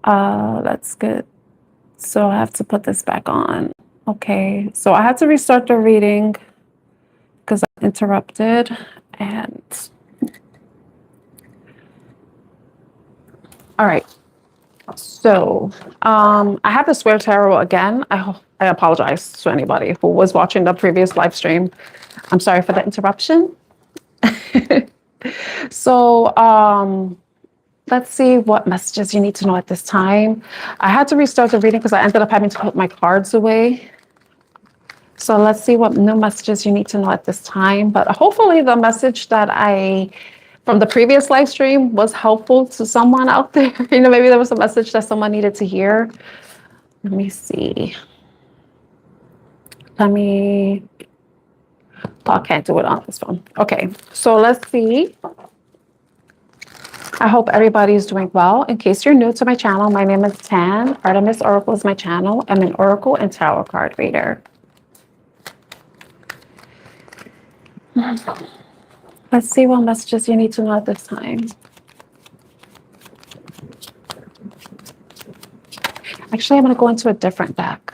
That's good. So I have to put this back on. Okay, so I had to restart the reading because I interrupted. And all right. So I have the Square Tarot again. I apologize to anybody who was watching the previous live stream. I'm sorry for the interruption. So let's see what messages you need to know at this time. I had to restart the reading because I ended up having to put my cards away. So let's see what new messages you need to know at this time. But hopefully the message that from the previous live stream was helpful to someone out there. You know, maybe there was a message that someone needed to hear. Let me see. I can't do it on this phone. Okay, so let's see. I hope everybody's doing well. In case you're new to my channel, my name is Tan. Artemis Oracle is my channel. I'm an oracle and tarot card reader. Let's see what messages you need to know at this time. Actually, I'm going to go into a different deck.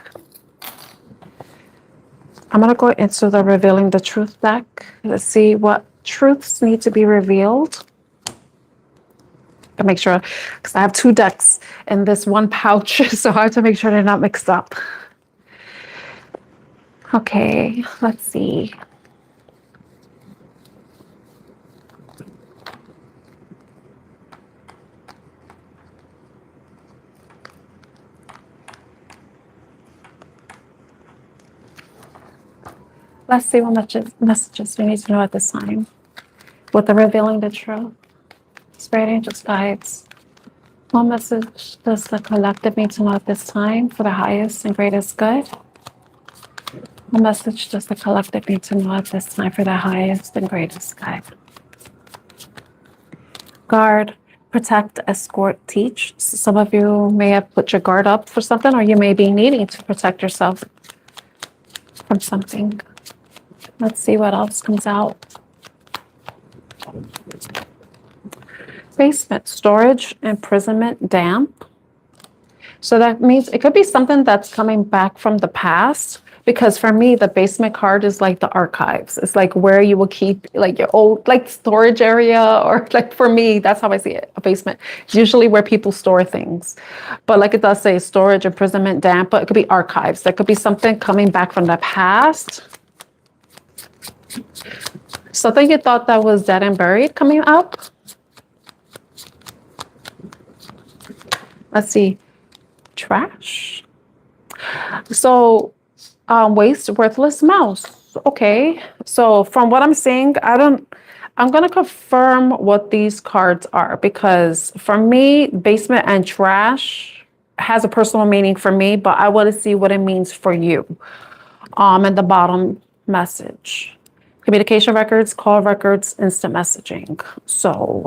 I'm going to go into the Revealing the Truth deck. Let's see what truths need to be revealed. To make sure, because I have two decks in this one pouch, so I have to make sure they're not mixed up. Okay, let's see. Let's see what messages we need to know at this time. With the Revealing the Truth. Spirit Angels Guides. What message does the collective need to know at this time for the highest and greatest good? What message does the collective need to know at this time for the highest and greatest good? Guard, protect, escort, teach. Some of you may have put your guard up for something, or you may be needing to protect yourself from something. Let's see what else comes out. Basement, storage, imprisonment, damp. So that means it could be something that's coming back from the past, because for me, the basement card is like the archives. It's like where you will keep like your old, like storage area, or like for me, that's how I see it, a basement. It's usually where people store things. But like it does say storage, imprisonment, damp, but it could be archives. There could be something coming back from the past. Something you thought that was dead and buried coming up. Let's see. Trash. So waste, worthless mouse. Okay. So from what I'm seeing, I'm going to confirm what these cards are, because for me, basement and trash has a personal meaning for me, but I want to see what it means for you. And the bottom message. Communication records, call records, instant messaging. So,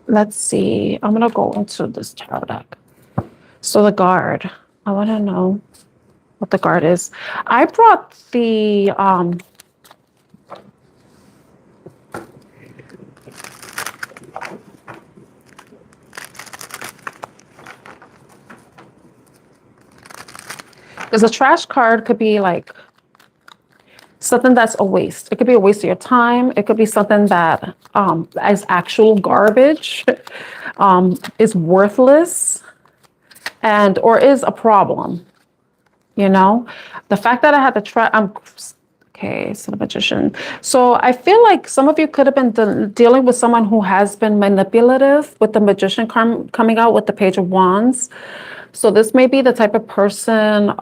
let's see. I'm going to go into this tarot deck. So the guard. I want to know what the guard is. I brought the because a trash card could be like something that's a waste. It could be a waste of your time. It could be something that is actual garbage, is worthless, and or is a problem. You know, the fact that I had to try. Okay, so the Magician. So I feel like some of you could have been dealing with someone who has been manipulative, with the Magician coming out with the Page of Wands. So this may be the type of person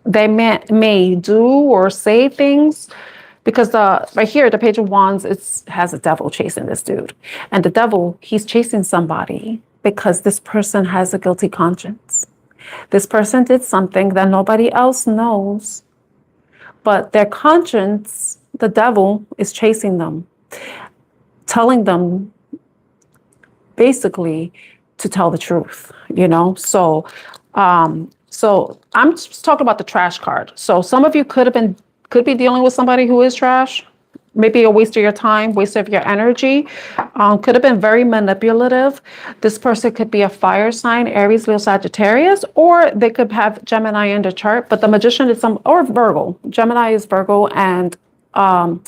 they may do or say things, because right here, the Page of Wands, has a devil chasing this dude. And the devil, he's chasing somebody because this person has a guilty conscience. This person did something that nobody else knows, but their conscience, the devil, is chasing them, telling them basically to tell the truth, you know? So I'm just talking about the trash card. So some of you could be dealing with somebody who is trash, maybe a waste of your time, waste of your energy. Could have been very manipulative. This person could be a fire sign, Aries, Leo, Sagittarius, or they could have Gemini in the chart. But the magician is or Virgo. Gemini is Virgo, and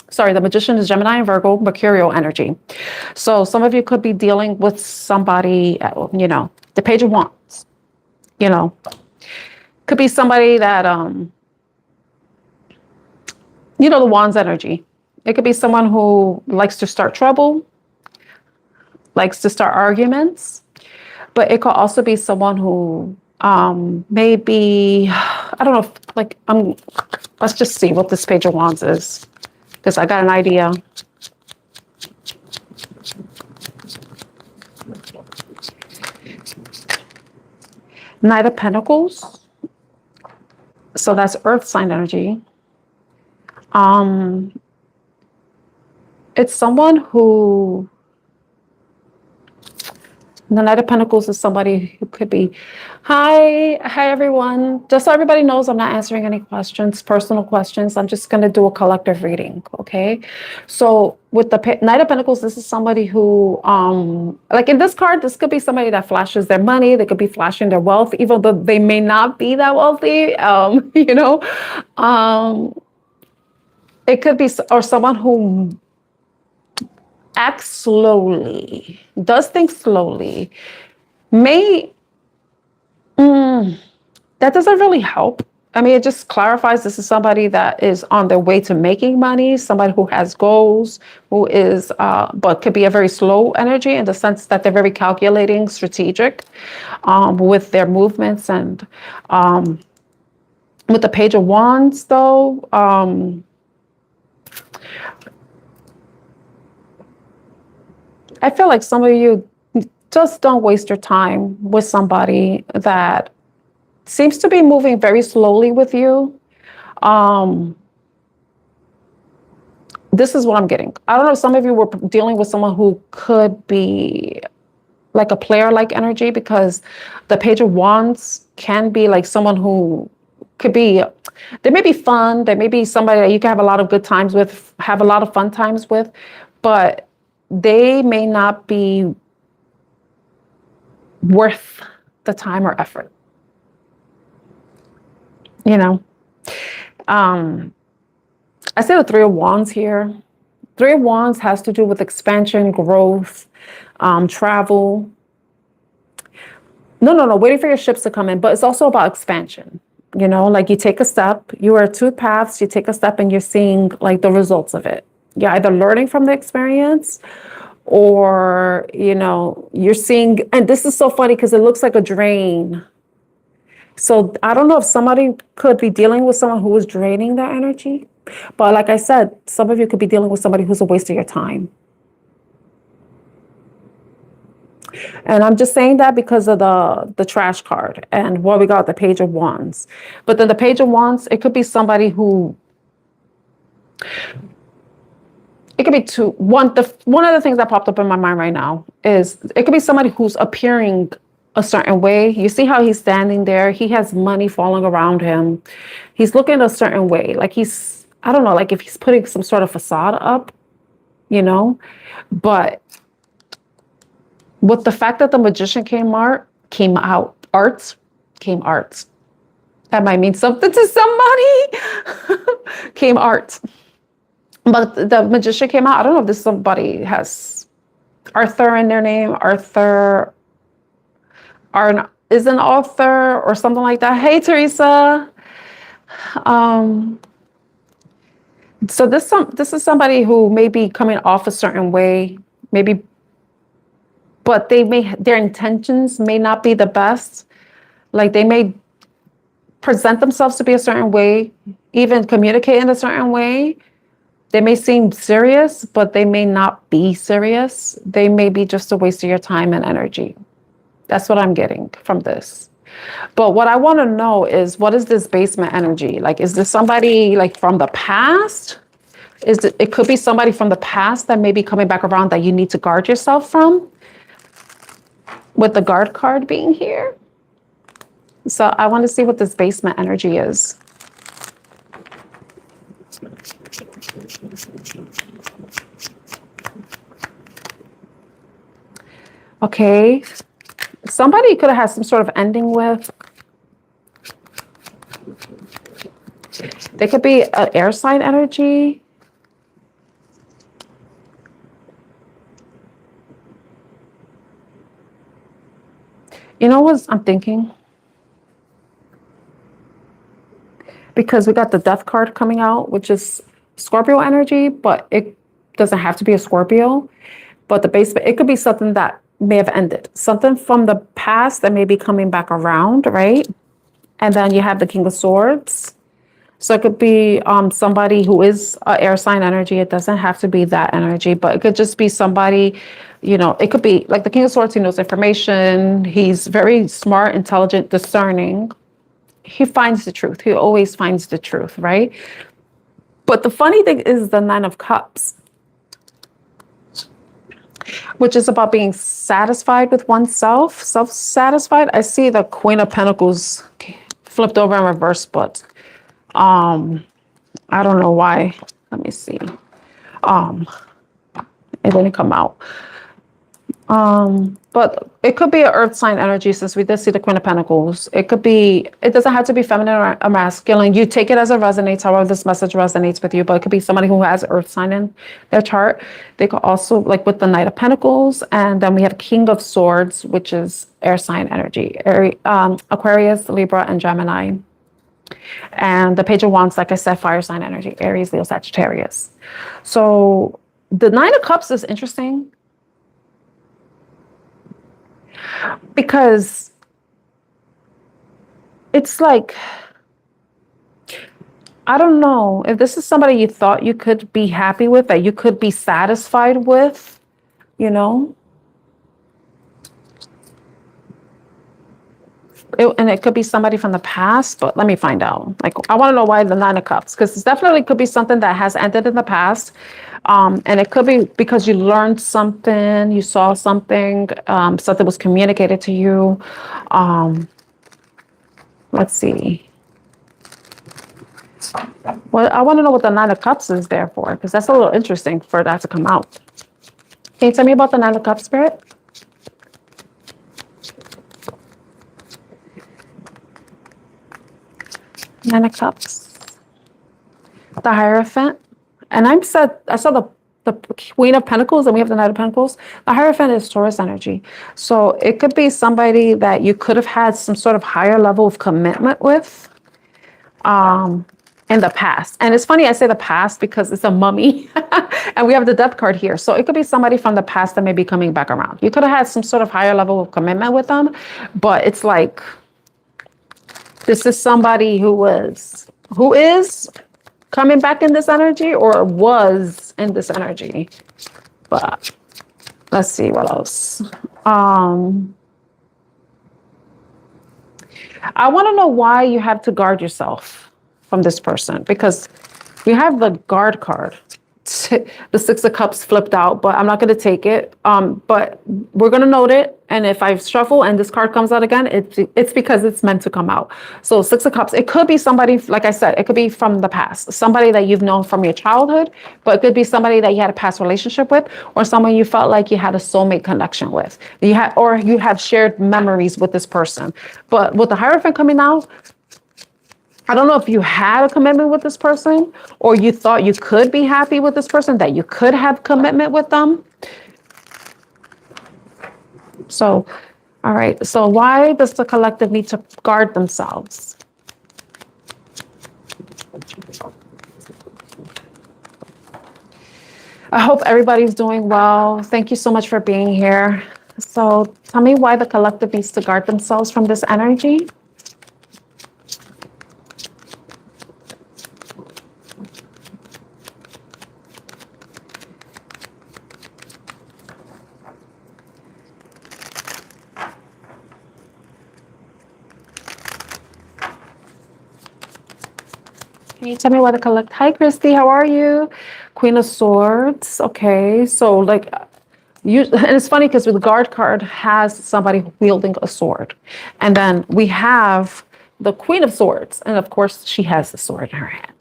sorry, the magician is Gemini and Virgo, mercurial energy. So some of you could be dealing with somebody, the Page of Wands, could be somebody that, the Wands energy. It could be someone who likes to start trouble, likes to start arguments, but it could also be someone who maybe, I don't know, let's just see what this Page of Wands is, because I got an idea. Knight of Pentacles. So that's earth sign energy. It's someone who, the Knight of Pentacles is somebody who could be, hi everyone. Just so everybody knows, I'm not answering any questions, personal questions. I'm just going to do a collective reading, okay? So with the Knight of Pentacles, this is somebody who, like in this card, this could be somebody that flashes their money. They could be flashing their wealth, even though they may not be that wealthy, It could be, or someone who acts slowly, does things slowly, that doesn't really help. I mean, it just clarifies this is somebody that is on their way to making money, somebody who has goals, who is, but could be a very slow energy in the sense that they're very calculating, strategic with their movements. And with the Page of Wands, though, I feel like some of you just don't waste your time with somebody that seems to be moving very slowly with you. This is what I'm getting. I don't know if some of you were dealing with someone who could be like a player-like energy, because the Page of Wands can be like someone who could be, they may be fun. They may be somebody that you can have a lot of good times with, have a lot of fun times with, but they may not be worth the time or effort. I see the Three of Wands here. Three of Wands has to do with expansion, growth, travel. No, waiting for your ships to come in, but it's also about expansion. Like you take a step, you are two paths, you take a step and you're seeing like the results of it. You're either learning from the experience or, you're seeing, and this is so funny because it looks like a drain. So I don't know if somebody could be dealing with someone who is draining their energy. But like I said, some of you could be dealing with somebody who's a waste of your time. And I'm just saying that because of the trash card and what we got, the Page of Wands. But then the Page of Wands, it could be somebody who, it could be one of the things that popped up in my mind right now is it could be somebody who's appearing a certain way. You see how he's standing there? He has money falling around him. He's looking a certain way. Like he's, I don't know, like if he's putting some sort of facade up, but with the fact that the Magician came out, that might mean something to somebody. Came art. But the Magician came out. I don't know if this somebody has Arthur in their name. Arthur is an author or something like that. Hey, Teresa. So this is somebody who may be coming off a certain way, maybe, but their intentions may not be the best. Like they may present themselves to be a certain way, even communicate in a certain way. They may seem serious, but they may not be serious. They may be just a waste of your time and energy. That's what I'm getting from this. But what I want to know is, what is this basement energy? Like, is this somebody like from the past? It could be somebody from the past that may be coming back around that you need to guard yourself from, with the guard card being here. So I want to see what this basement energy is. Okay. Somebody could have had some sort of ending with. They could be an air sign energy. You know what I'm thinking? Because we got the death card coming out, which is Scorpio energy, but it doesn't have to be a Scorpio. But the base, it could be something that may have ended. Something from the past that may be coming back around, right? And then you have the King of Swords. So it could be somebody who is air sign energy. It doesn't have to be that energy, but it could just be somebody, you know, it could be like the King of Swords. He knows information. He's very smart, intelligent, discerning. He finds the truth. He always finds the truth, right? But the funny thing is the Nine of Cups, which is about being satisfied with oneself, self-satisfied. I see the Queen of Pentacles flipped over in reverse, but I don't know why. Let me see. It didn't come out. But it could be an earth sign energy, since we did see the Queen of Pentacles. It could be, it doesn't have to be feminine or masculine. You take it as it resonates, however this message resonates with you, but it could be somebody who has earth sign in their chart. They could also, like with the Knight of Pentacles, and then we have King of Swords, which is air sign energy, Aquarius, Libra, and Gemini. And the Page of Wands, like I said, fire sign energy, Aries, Leo, Sagittarius. So the Nine of Cups is interesting because it's like, I don't know if this is somebody you thought you could be happy with, that you could be satisfied with, you know. And it could be somebody from the past, but let me find out. Like, I want to know why the Nine of Cups, because it definitely could be something that has ended in the past. And it could be because you learned something, you saw something, something was communicated to you. Let's see. Well, I want to know what the Nine of Cups is there for, because that's a little interesting for that to come out. Can you tell me about the Nine of Cups, Spirit? Nine of Cups, the Hierophant, and I saw the Queen of Pentacles, and we have the Knight of Pentacles. The Hierophant is Taurus energy, so it could be somebody that you could have had some sort of higher level of commitment with, in the past. And it's funny I say the past because it's a mummy, and we have the Death card here. So it could be somebody from the past that may be coming back around. You could have had some sort of higher level of commitment with them, but it's like, this is somebody who is coming back in this energy or was in this energy. But let's see what else. I want to know why you have to guard yourself from this person, because we have the Guard card. The Six of Cups flipped out, but I'm not going to take it. But we're going to note it. And if I shuffle and this card comes out again, it's because it's meant to come out. So Six of Cups, it could be somebody, like I said, it could be from the past, somebody that you've known from your childhood, but it could be somebody that you had a past relationship with, or someone you felt like you had a soulmate connection with. Or you have shared memories with this person. But with the Hierophant coming out, I don't know if you had a commitment with this person, or you thought you could be happy with this person, that you could have commitment with them. So, all right. So why does the collective need to guard themselves? I hope everybody's doing well. Thank you so much for being here. So tell me why the collective needs to guard themselves from this energy. Can you tell me what the collect? Hi, Christy. How are you? Queen of Swords. Okay, so like you, and it's funny because the Guard card has somebody wielding a sword, and then we have the Queen of Swords, and of course she has the sword in her hand.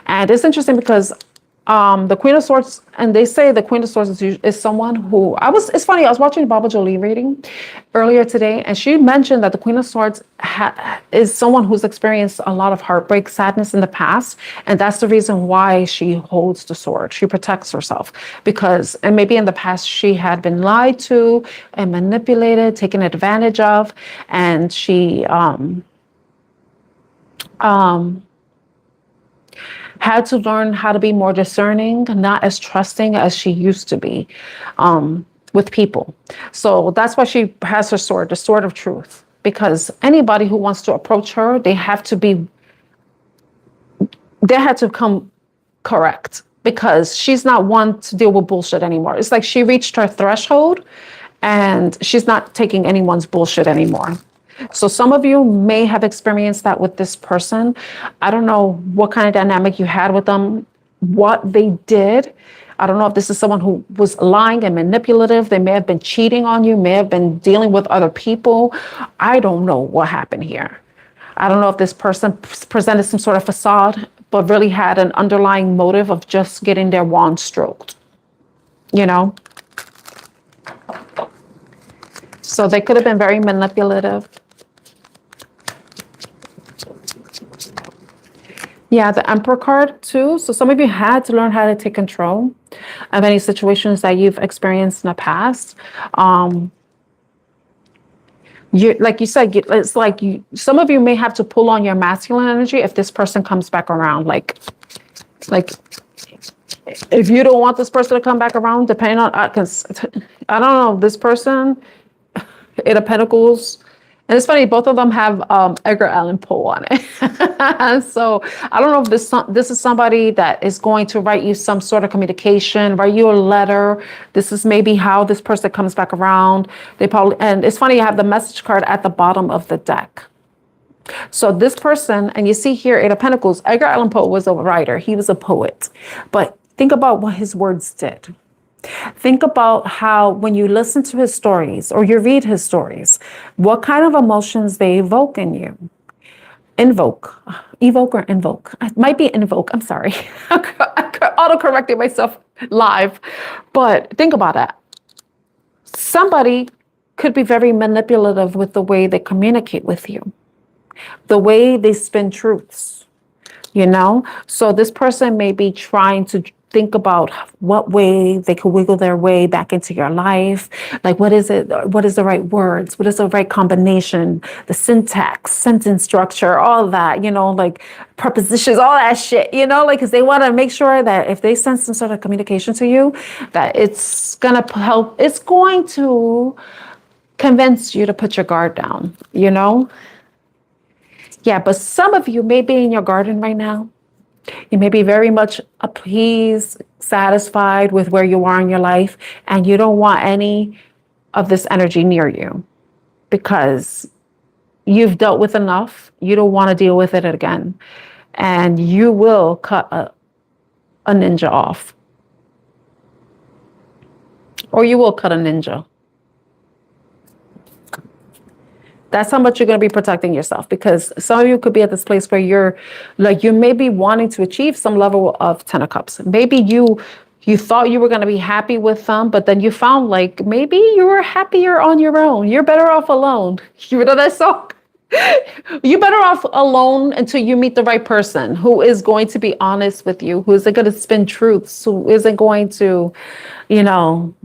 And it's interesting because The Queen of Swords, and they say the Queen of Swords is someone who it's funny, I was watching Baba Jolie reading earlier today, and she mentioned that the Queen of Swords is someone who's experienced a lot of heartbreak, sadness in the past, and that's the reason why she holds the sword. She protects herself because, and maybe in the past she had been lied to and manipulated, taken advantage of, and she had to learn how to be more discerning, not as trusting as she used to be with people. So that's why she has her sword, the sword of truth, because anybody who wants to approach her, they have to come correct, because she's not one to deal with bullshit anymore. It's like she reached her threshold and she's not taking anyone's bullshit anymore. So some of you may have experienced that with this person. I don't know what kind of dynamic you had with them, what they did. I don't know if this is someone who was lying and manipulative. They may have been cheating on you, may have been dealing with other people. I don't know what happened here. I don't know if this person presented some sort of facade, but really had an underlying motive of just getting their wand stroked, you know? So they could have been very manipulative. Yeah, the Emperor card too. So some of you had to learn how to take control of any situations that you've experienced in the past. Like you said, it's like some of you may have to pull on your masculine energy if this person comes back around. Like if you don't want this person to come back around, depending on, because I don't know, this person, Eight of Pentacles. And it's funny, both of them have Edgar Allan Poe on it. So I don't know if this is somebody that is going to write you some sort of communication, write you a letter. This is maybe how this person comes back around. And it's funny, you have the message card at the bottom of the deck. So this person, and you see here, Eight of Pentacles, Edgar Allan Poe was a writer. He was a poet. But think about what his words did. Think about how when you listen to his stories or you read his stories, what kind of emotions they evoke in you. Evoke or invoke. It might be invoke. I'm sorry. I auto-corrected myself live. But think about that. Somebody could be very manipulative with the way they communicate with you, the way they spin truths, you know? So this person may be trying to think about what way they could wiggle their way back into your life. Like, what is it? What is the right words? What is the right combination? The syntax, sentence structure, all that, you know, like prepositions, all that shit, you know, like, because they want to make sure that if they send some sort of communication to you, that it's going to help. It's going to convince you to put your guard down, you know? Yeah, but some of you may be in your garden right now. You may be very much appeased, satisfied with where you are in your life, and you don't want any of this energy near you because you've dealt with enough. You don't want to deal with it again. And you will cut a ninja off. Or you will cut a ninja. That's how much you're going to be protecting yourself, because some of you could be at this place where you're like, you may be wanting to achieve some level of Ten of Cups. Maybe you thought you were going to be happy with them, but then you found like maybe you were happier on your own. You're better off alone. You know that song? You're better off alone until you meet the right person who is going to be honest with you, who isn't going to spin truths, who isn't going to, you know,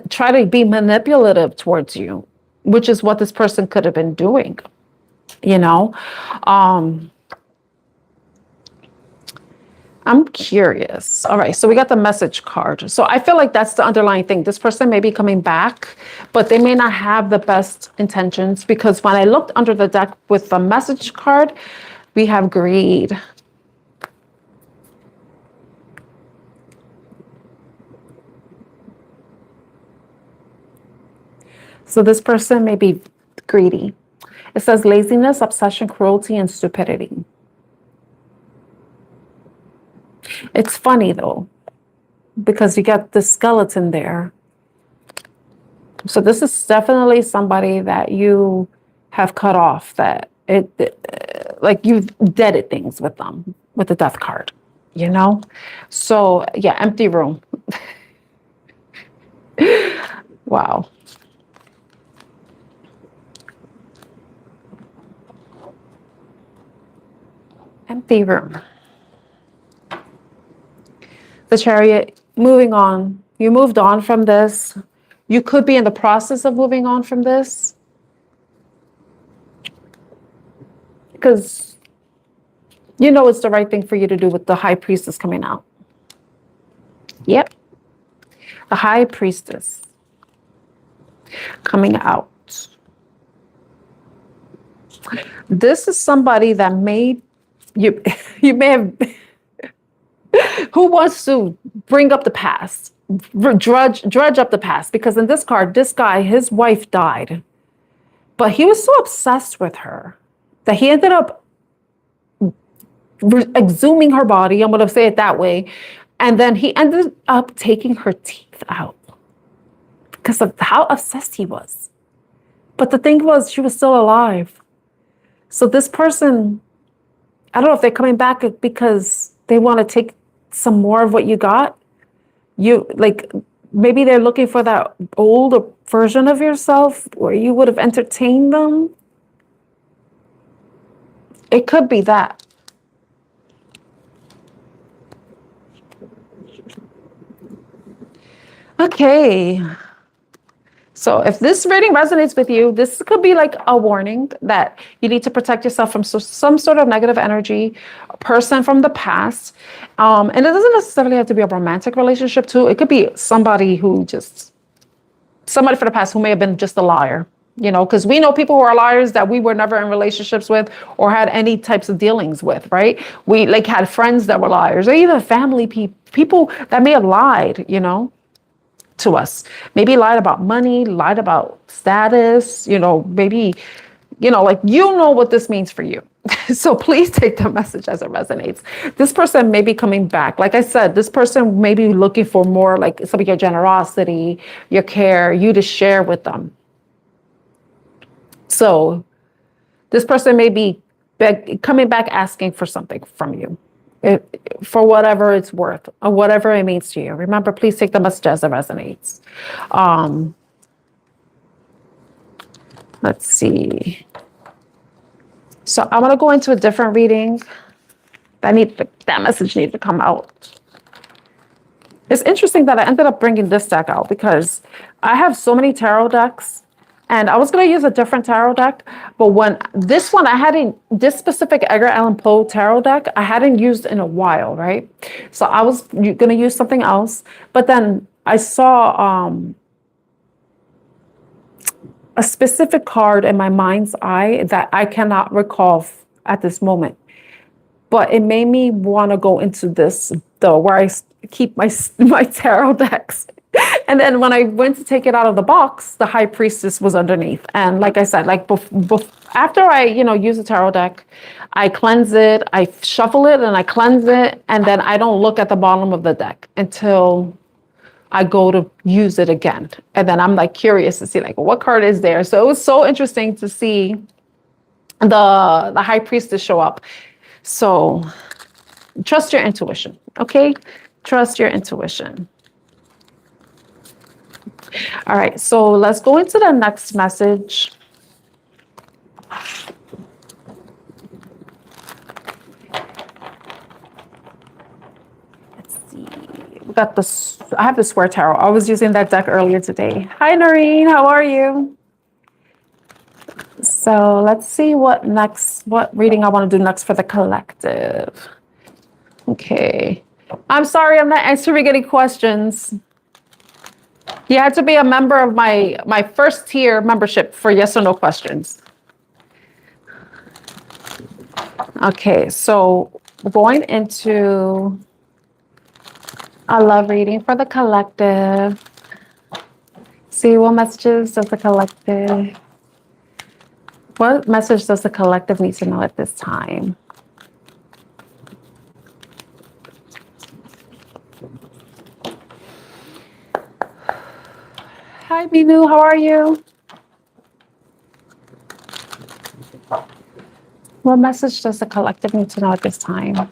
try to be manipulative towards you, which is what this person could have been doing, you know? I'm curious. All right, so we got the message card. So I feel like that's the underlying thing. This person may be coming back, but they may not have the best intentions, because when I looked under the deck with the message card, we have greed. So this person may be greedy. It says laziness, obsession, cruelty, and stupidity. It's funny though, because you got the skeleton there. So this is definitely somebody that you have cut off, that like you've deaded things with them, with the death card, you know? So yeah, empty room. Wow. Empty room. The Chariot, moving on. You moved on from this. You could be in the process of moving on from this. Because you know it's the right thing for you to do with the High Priestess coming out. Yep. The High Priestess coming out. This is somebody that made you, you may have, who wants to bring up the past, drudge up the past, because in this card, this guy, his wife died, but he was so obsessed with her that he ended up exhuming her body. I'm going to say it that way. And then he ended up taking her teeth out because of how obsessed he was. But the thing was, she was still alive. So this person, I don't know if they're coming back because they want to take some more of what you got. You like, maybe they're looking for that older version of yourself where you would have entertained them. It could be that. Okay. So if this reading resonates with you, this could be like a warning that you need to protect yourself from some sort of negative energy, a person from the past. And it doesn't necessarily have to be a romantic relationship too. It could be somebody from the past who may have been just a liar, you know, because we know people who are liars that we were never in relationships with or had any types of dealings with, right? We like had friends that were liars, or even family people that may have lied, you know, to us. Maybe lied about money, lied about status, you know, maybe, you know, like, you know what this means for you. So please take the message as it resonates. This person may be coming back. Like I said, this person may be looking for more, like some of your generosity, your care, you to share with them. So this person may be coming back asking for something from you. For whatever it's worth or whatever it means to you. Remember, please take the message as it resonates. Let's see. So I'm going to go into a different reading. That message needs to come out. It's interesting that I ended up bringing this deck out because I have so many tarot decks. And I was going to use a different tarot deck, but this specific Edgar Allan Poe tarot deck, I hadn't used in a while, right? So I was going to use something else, but then I saw a specific card in my mind's eye that I cannot recall at this moment. But it made me want to go into this, though, where I keep my tarot decks. And then when I went to take it out of the box, the High Priestess was underneath. And like I said, like after I, use the tarot deck, I cleanse it, I shuffle it and I cleanse it. And then I don't look at the bottom of the deck until I go to use it again. And then I'm like curious to see like what card is there. So it was so interesting to see the High Priestess show up. So trust your intuition, okay? Trust your intuition. All right, so let's go into the next message. Let's see. We got this. I have the Swear Tarot. I was using that deck earlier today. Hi, Noreen. How are you? So let's see what reading I want to do next for the collective. Okay. I'm sorry, I'm not answering any questions. You had to be a member of my first tier membership for yes or no questions. Okay, so going into a love reading for the collective. See what messages does the collective, what message does the collective need to know at this time? Hi, Binu, how are you? What message does the collective need to know at this time?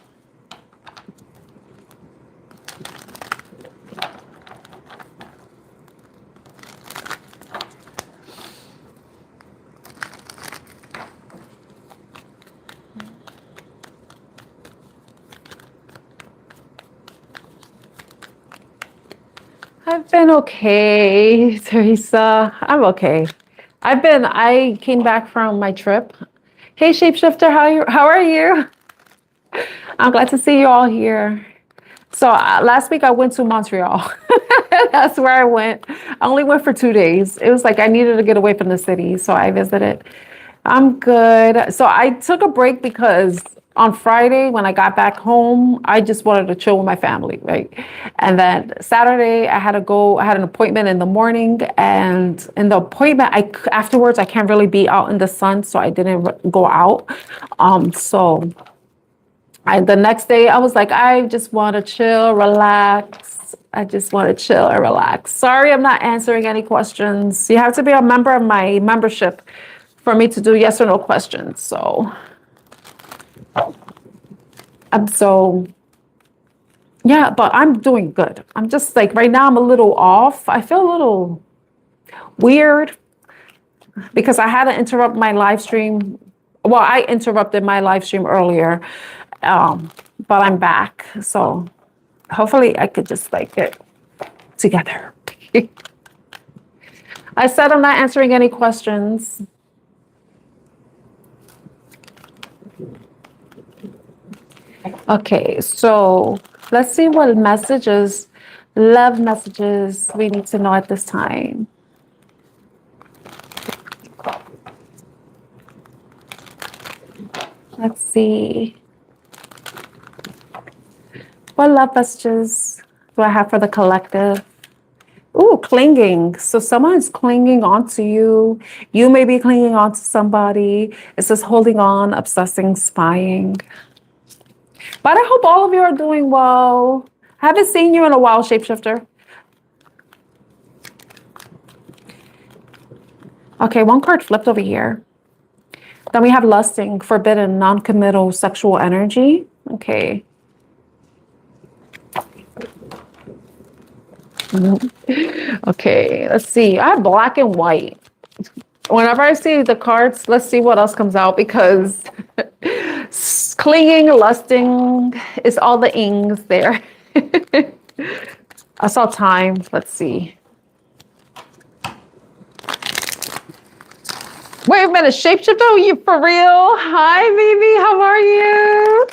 I've been okay, Teresa. I'm okay. I came back from my trip. Hey, Shapeshifter, how are you? I'm glad to see you all here. So last week I went to Montreal. That's where I went. I only went for 2 days. It was like I needed to get away from the city, so I visited. I'm good. So I took a break because on Friday when I got back home, I just wanted to chill with my family, right? And then Saturday I had to go. I had an appointment in the morning, and in the appointment, afterwards I can't really be out in the sun, so I didn't go out. So. The next day, I was like, I just want to chill, relax. I just want to chill and relax. Sorry, I'm not answering any questions. You have to be a member of my membership for me to do yes or no questions. So, yeah, but I'm doing good. I'm just like, right now, I'm a little off. I feel a little weird because I had to interrupt my live stream. Well, I interrupted my live stream earlier. But I'm back, so hopefully I could just like get together. I said I'm not answering any questions. Okay, so let's see what messages, love messages we need to know at this time. Let's see. What love messages do I have for the collective? Ooh, clinging. So someone is clinging onto you. You may be clinging onto somebody. It says holding on, obsessing, spying. But I hope all of you are doing well. I haven't seen you in a while, Shapeshifter. Okay, one card flipped over here. Then we have lusting, forbidden, non-committal sexual energy. Okay. Okay, let's see. I have black and white. Whenever I see the cards, let's see what else comes out because clinging, lusting is all the ings there. I saw time. Let's see. Wait a minute, Shapeshifter, are you for real? Hi, baby. How are you?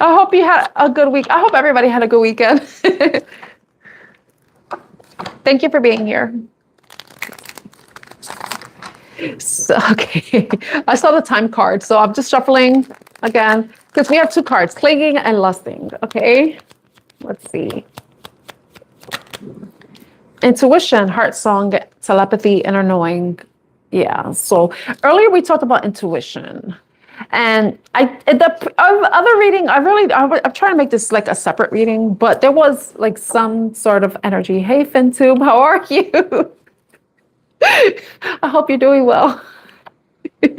I hope you had a good week. I hope everybody had a good weekend. Thank you for being here. So, okay, I saw the time card, so I'm just shuffling again because we have two cards, clinging and lusting. Okay, let's see. Intuition, heart song, telepathy, inner knowing. Yeah, so earlier we talked about intuition. And the other reading, I'm trying to make this like a separate reading, but there was like some sort of energy. Hey, FinTube, how are you? I hope you're doing well. All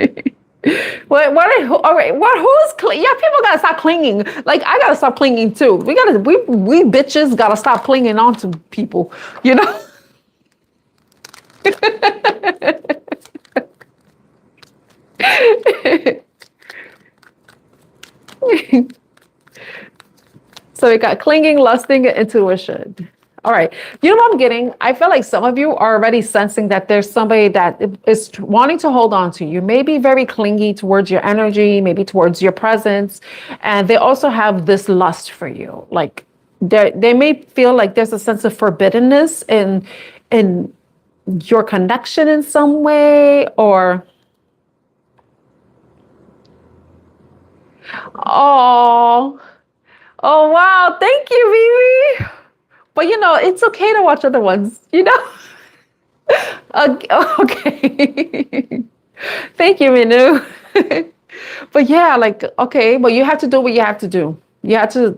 right, yeah, people gotta stop clinging. Like I gotta stop clinging too. We bitches gotta stop clinging on to people, you know? So we got clinging, lusting, and intuition. All right. You know what I'm getting? I feel like some of you are already sensing that there's somebody that is wanting to hold on to you, maybe very clingy towards your energy, maybe towards your presence. And they also have this lust for you. Like they may feel like there's a sense of forbiddenness in your connection in some way, or oh wow, thank you, Vivi. But you know, it's okay to watch other ones, you know? Okay. Thank you, Minu. But yeah, like, okay, but you have to do what you have to do. You have to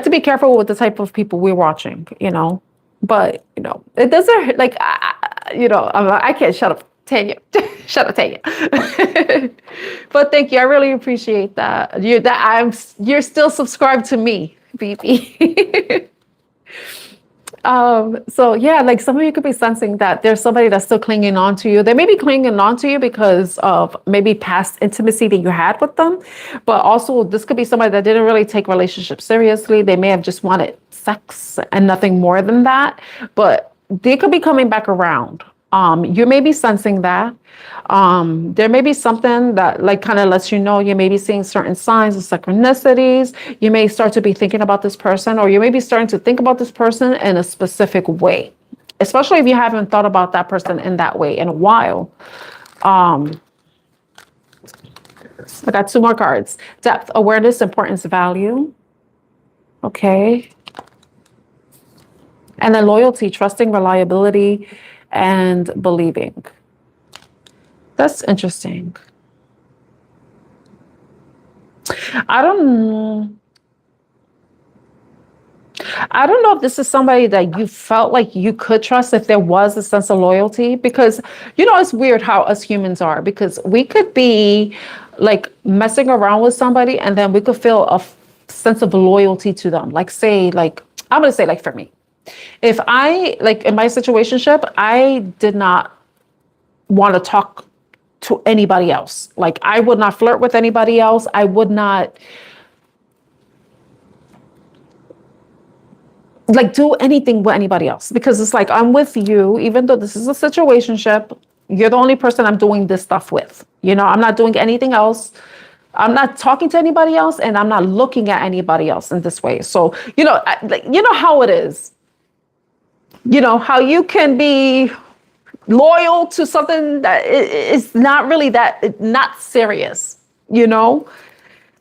be careful with the type of people we're watching, you know? But, you know, it doesn't, like, I can't shut up, Tanya. Shut up, Tanya. But thank you. I really appreciate that. You're still subscribed to me, BB. So yeah, like some of you could be sensing that there's somebody that's still clinging on to you. They may be clinging on to you because of maybe past intimacy that you had with them, but also this could be somebody that didn't really take relationships seriously. They may have just wanted sex and nothing more than that, but they could be coming back around. You may be sensing that. There may be something that like kind of lets you know you may be seeing certain signs of synchronicities. You may start to be thinking about this person, or you may be starting to think about this person in a specific way, especially if you haven't thought about that person in that way in a while. I got two more cards. Depth, awareness, importance, value. Okay. And then loyalty, trusting, reliability, and believing. That's interesting. I don't know if this is somebody that you felt like you could trust if there was a sense of loyalty, because it's weird how us humans are, because we could be like messing around with somebody and then we could feel a sense of loyalty to them. Like say, like I'm gonna say like for me, if I like in my situationship, I did not want to talk to anybody else. Like I would not flirt with anybody else. I would not like do anything with anybody else, because it's like I'm with you, even though this is a situationship, you're the only person I'm doing this stuff with. I'm not doing anything else. I'm not talking to anybody else, and I'm not looking at anybody else in this way. So, how it is. How you can be loyal to something that is not really not serious,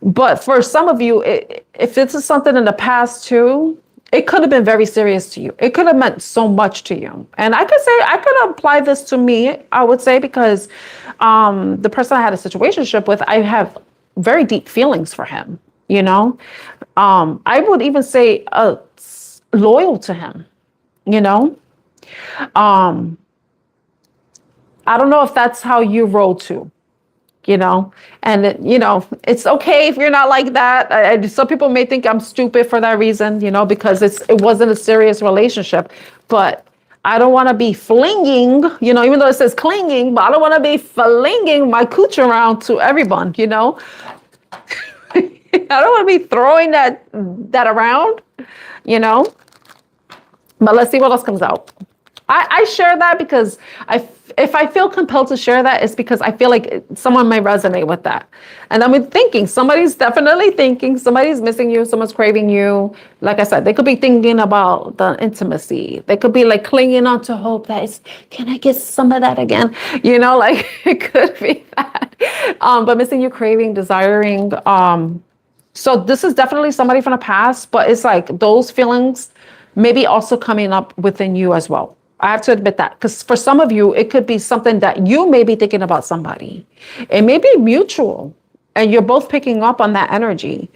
But for some of you, if this is something in the past too, it could have been very serious to you. It could have meant so much to you. And I could apply this to me, I would say, because the person I had a situationship with, I have very deep feelings for him, I would even say loyal to him, I don't know if that's how you roll too, and it's okay if you're not like that. Some people may think I'm stupid for that reason, because it wasn't a serious relationship, but I don't want to be flinging, even though it says clinging, but I don't want to be flinging my cooch around to everyone, I don't want to be throwing that around, but let's see what else comes out. I share that because if I feel compelled to share that, it's because I feel like someone may resonate with that. And I'm thinking, somebody's definitely thinking, somebody's missing you, someone's craving you. Like I said, they could be thinking about the intimacy. They could be like clinging on to hope that can I get some of that again? Like it could be that. But missing you, craving, desiring. So this is definitely somebody from the past, but it's like those feelings maybe also coming up within you as well. I have to admit that, because for some of you, it could be something that you may be thinking about somebody. It may be mutual, and you're both picking up on that energy.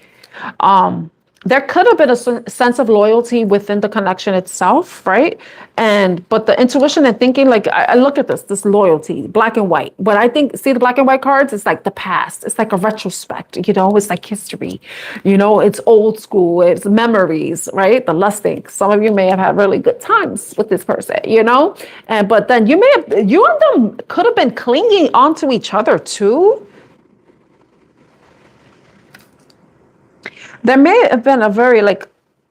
There could have been a sense of loyalty within the connection itself, right? But the intuition and thinking, like I look at this loyalty, black and white. When I see the black and white cards, it's like the past. It's like a retrospect, it's like history, it's old school, it's memories, right? The lusting. Some of you may have had really good times with this person, but then you and them could have been clinging onto each other too. There may have been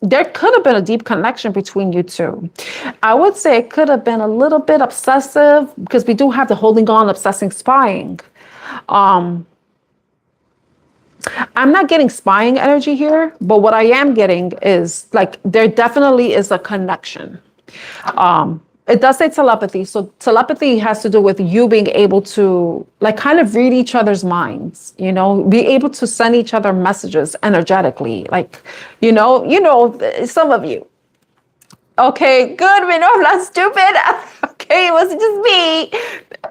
there could have been a deep connection between you two. I would say it could have been a little bit obsessive, because we do have the holding on, obsessing, spying. I'm not getting spying energy here, but what I am getting is like there definitely is a connection. It does say telepathy. So telepathy has to do with you being able to like kind of read each other's minds, be able to send each other messages energetically. Like, some of you. Okay, good. We know I'm not stupid. Okay, it wasn't just me.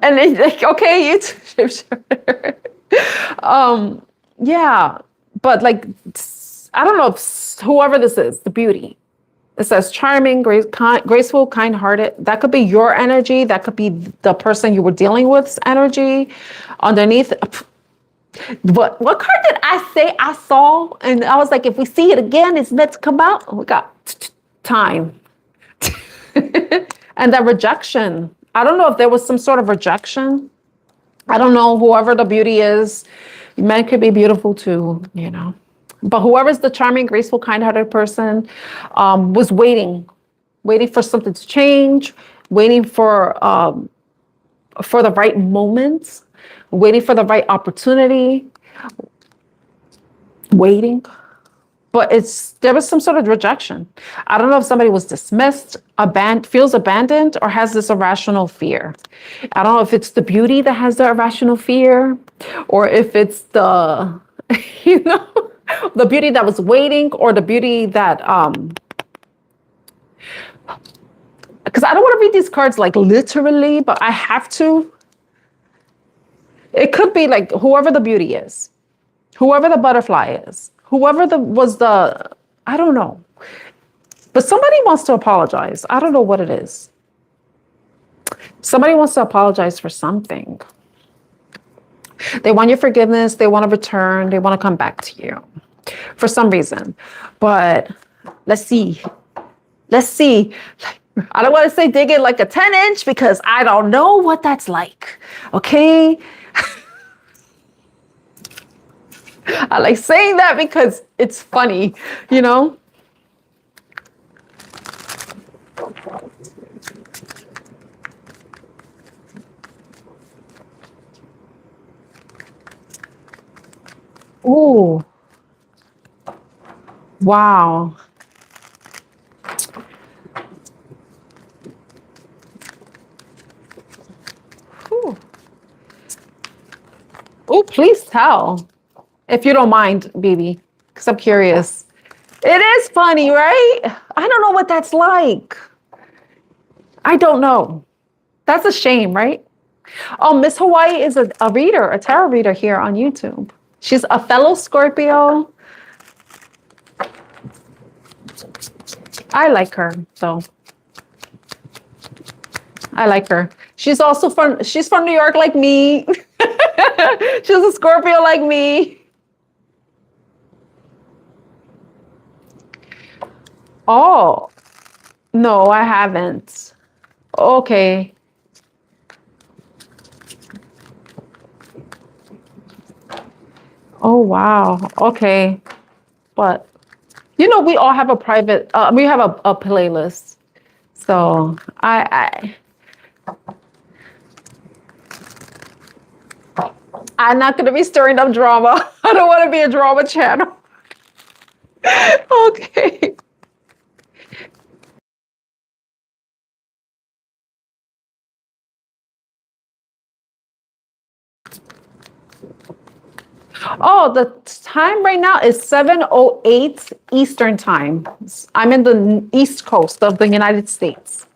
And then like, okay, you too. Yeah, but like, I don't know if whoever this is, the beauty. It says charming, graceful, kind-hearted. That could be your energy. That could be the person you were dealing with's energy. Underneath, what card did I say I saw? And I was like, if we see it again, it's meant to come out. We got time. And that rejection. I don't know if there was some sort of rejection. I don't know, whoever the beauty is, men could be beautiful too, you know. But whoever's the charming, graceful, kind-hearted person was waiting for something to change, waiting for the right moment, waiting for the right opportunity, waiting. But there was some sort of rejection. I don't know if somebody was dismissed, feels abandoned, or has this irrational fear. I don't know if it's the beauty that has the irrational fear, or if it's the, you know, the beauty that was waiting, or the beauty that, because I don't want to read these cards like literally, but I have to. It could be like whoever the beauty is, whoever the butterfly is, whoever I don't know. But somebody wants to apologize. I don't know what it is. Somebody wants to apologize for something. They want your forgiveness. They want to return. They want to come back to you for some reason. But let's see. Let's see. I don't want to say dig it like a 10-inch because I don't know what that's like. Okay. I like saying that because it's funny, you know? Oh, wow. Oh, please tell. If you don't mind, baby, because I'm curious. It is funny, right? I don't know what that's like. I don't know. That's a shame, right? Oh, Miss Hawaii is a reader, a tarot reader here on YouTube. She's a fellow Scorpio. I like her, so. I like her. She's from New York like me. She's a Scorpio like me. Oh, no, I haven't. Okay. Oh, wow. Okay. But, you know, we all have a private, we have a playlist. So I'm not going to be stirring up drama. I don't want to be a drama channel. Okay. Oh, the time right now is 7:08 Eastern time. I'm in the East Coast of the United States.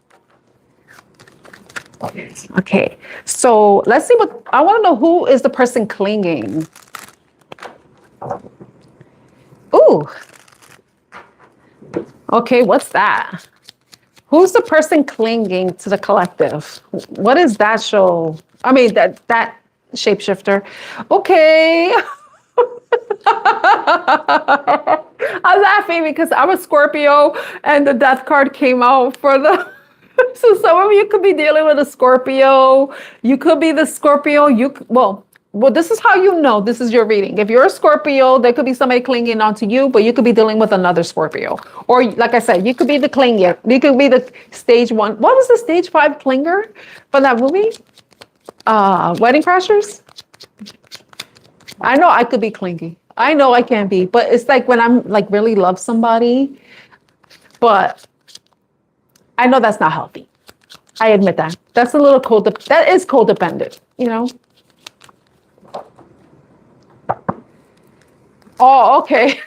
Okay, so let's see what, I want to know, who is the person clinging? Ooh. Okay, what's that? Who's the person clinging to the collective? What is that show? I mean, that shapeshifter. Okay. I'm laughing because I'm a Scorpio and the death card came out for the. So some of you could be dealing with a Scorpio. You could be the Scorpio. Well, this is how you know this is your reading. If you're a Scorpio, there could be somebody clinging onto you, but you could be dealing with another Scorpio. Or like I said, you could be the clinger. You could be the stage 1. What was the stage 5 clinger from that movie? Wedding Crashers? I know I could be clingy. I know I can be, but it's like when I'm like really love somebody, but I know that's not healthy. I admit that. That's a little that is codependent, you know? Oh, okay.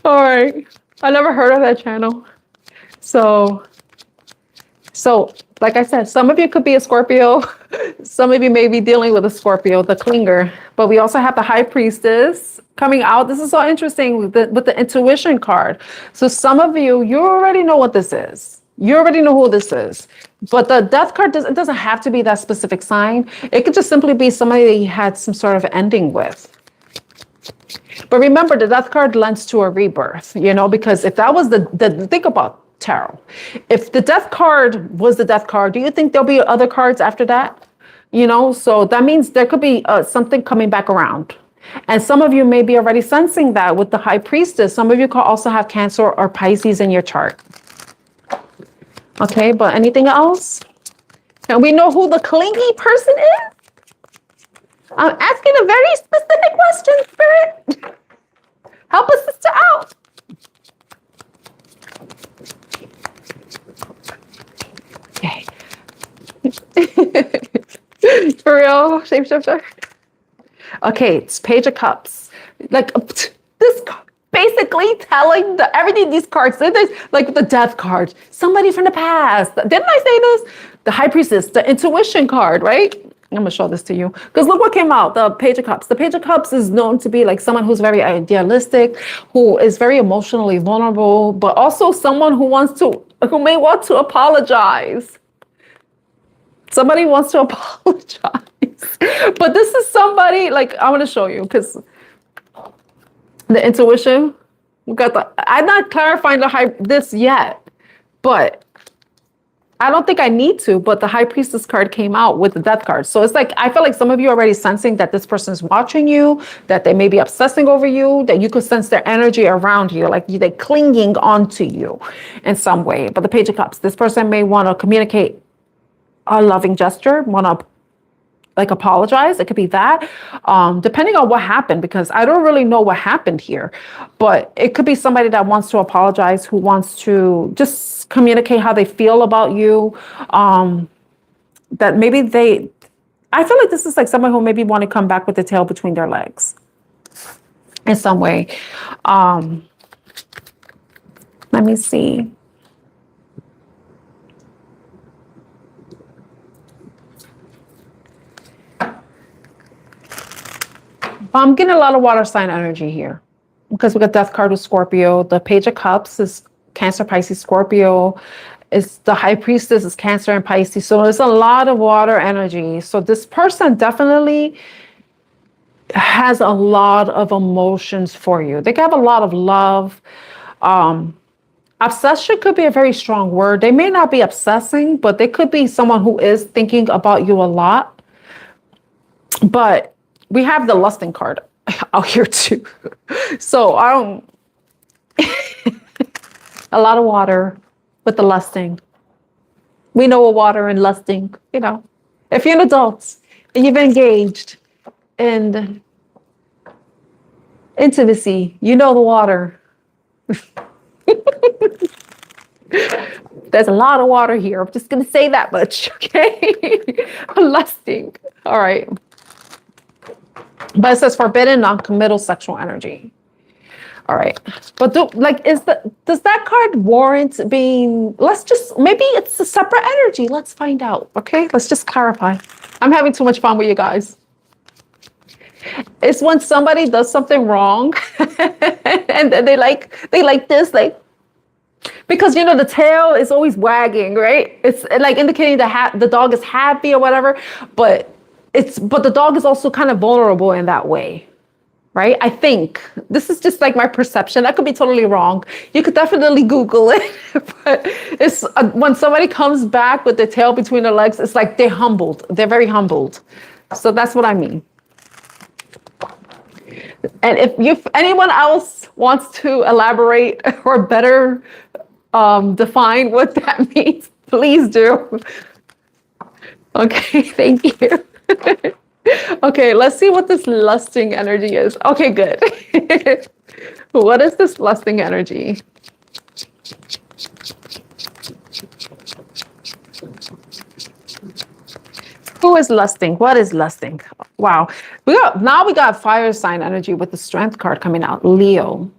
All right. I never heard of that channel. So like I said, some of you could be a Scorpio. Some of you may be dealing with a Scorpio, the clinger. But we also have the High Priestess coming out. This is so interesting with the intuition card. So some of you already know what this is. You already know who this is. But the death card, it doesn't have to be that specific sign. It could just simply be somebody that you had some sort of ending with. But remember, the death card lends to a rebirth, you know, because if that was the think about tarot. If the death card was the death card, do you think there'll be other cards after that? You know, so that means there could be something coming back around. And some of you may be already sensing that with the high priestess. Some of you could also have Cancer or Pisces in your chart. Okay, but anything else? And we know who the clingy person is? I'm asking a very specific question, Spirit. Help a sister out. Okay. For real, shapeshifter. Okay, it's Page of Cups. Like this, basically telling everything these cards. Like the Death card, somebody from the past. Didn't I say this? The High Priestess, the Intuition card, right? I'm gonna show this to you because look what came out. The Page of Cups. The Page of Cups is known to be like someone who's very idealistic, who is very emotionally vulnerable, but also someone who may want to apologize. Somebody wants to apologize. But this is somebody, like, I want to show you because the Intuition, we got I'm not clarifying this yet, but I don't think I need to, but the High Priestess card came out with the Death card. So it's like, I feel like some of you are already sensing that this person is watching you, that they may be obsessing over you, that you could sense their energy around you, like they're clinging onto you in some way. But the Page of Cups, this person may want to communicate a loving gesture, want to like apologize. It could be that, depending on what happened, because I don't really know what happened here, but it could be somebody that wants to apologize, who wants to just communicate how they feel about you. That maybe I feel like this is like someone who maybe want to come back with the tail between their legs in some way. Let me see. I'm getting a lot of water sign energy here because we got Death card with Scorpio. The Page of Cups is Cancer, Pisces, Scorpio. It's the High Priestess is Cancer and Pisces. So there's a lot of water energy. So this person definitely has a lot of emotions for you. They have a lot of love. Obsession could be a very strong word. They may not be obsessing, but they could be someone who is thinking about you a lot. But we have the lusting card out here too. So a lot of water with the lusting. We know what water and lusting, you know. If you're an adult and you've engaged in intimacy, you know the water. There's a lot of water here. I'm just going to say that much, okay? Lusting. All right. But it says forbidden, non-committal sexual energy. All right. But does that card warrant being, maybe it's a separate energy. Let's find out. Okay. Let's just clarify. I'm having too much fun with you guys. It's when somebody does something wrong and then they like this, like, because, you know, the tail is always wagging, right? It's like indicating the dog is happy or whatever, but the dog is also kind of vulnerable in that way, right? I think this is just like my perception. I could be totally wrong. You could definitely Google it, but it's when somebody comes back with their tail between their legs, it's like they're humbled. They're very humbled. So that's what I mean. And if anyone else wants to elaborate or better define what that means, please do. Okay, thank you. Okay, let's see what this lusting energy is. Okay, good. What is this lusting energy? Who is lusting? What is lusting? Wow. We got fire sign energy with the Strength card coming out, Leo.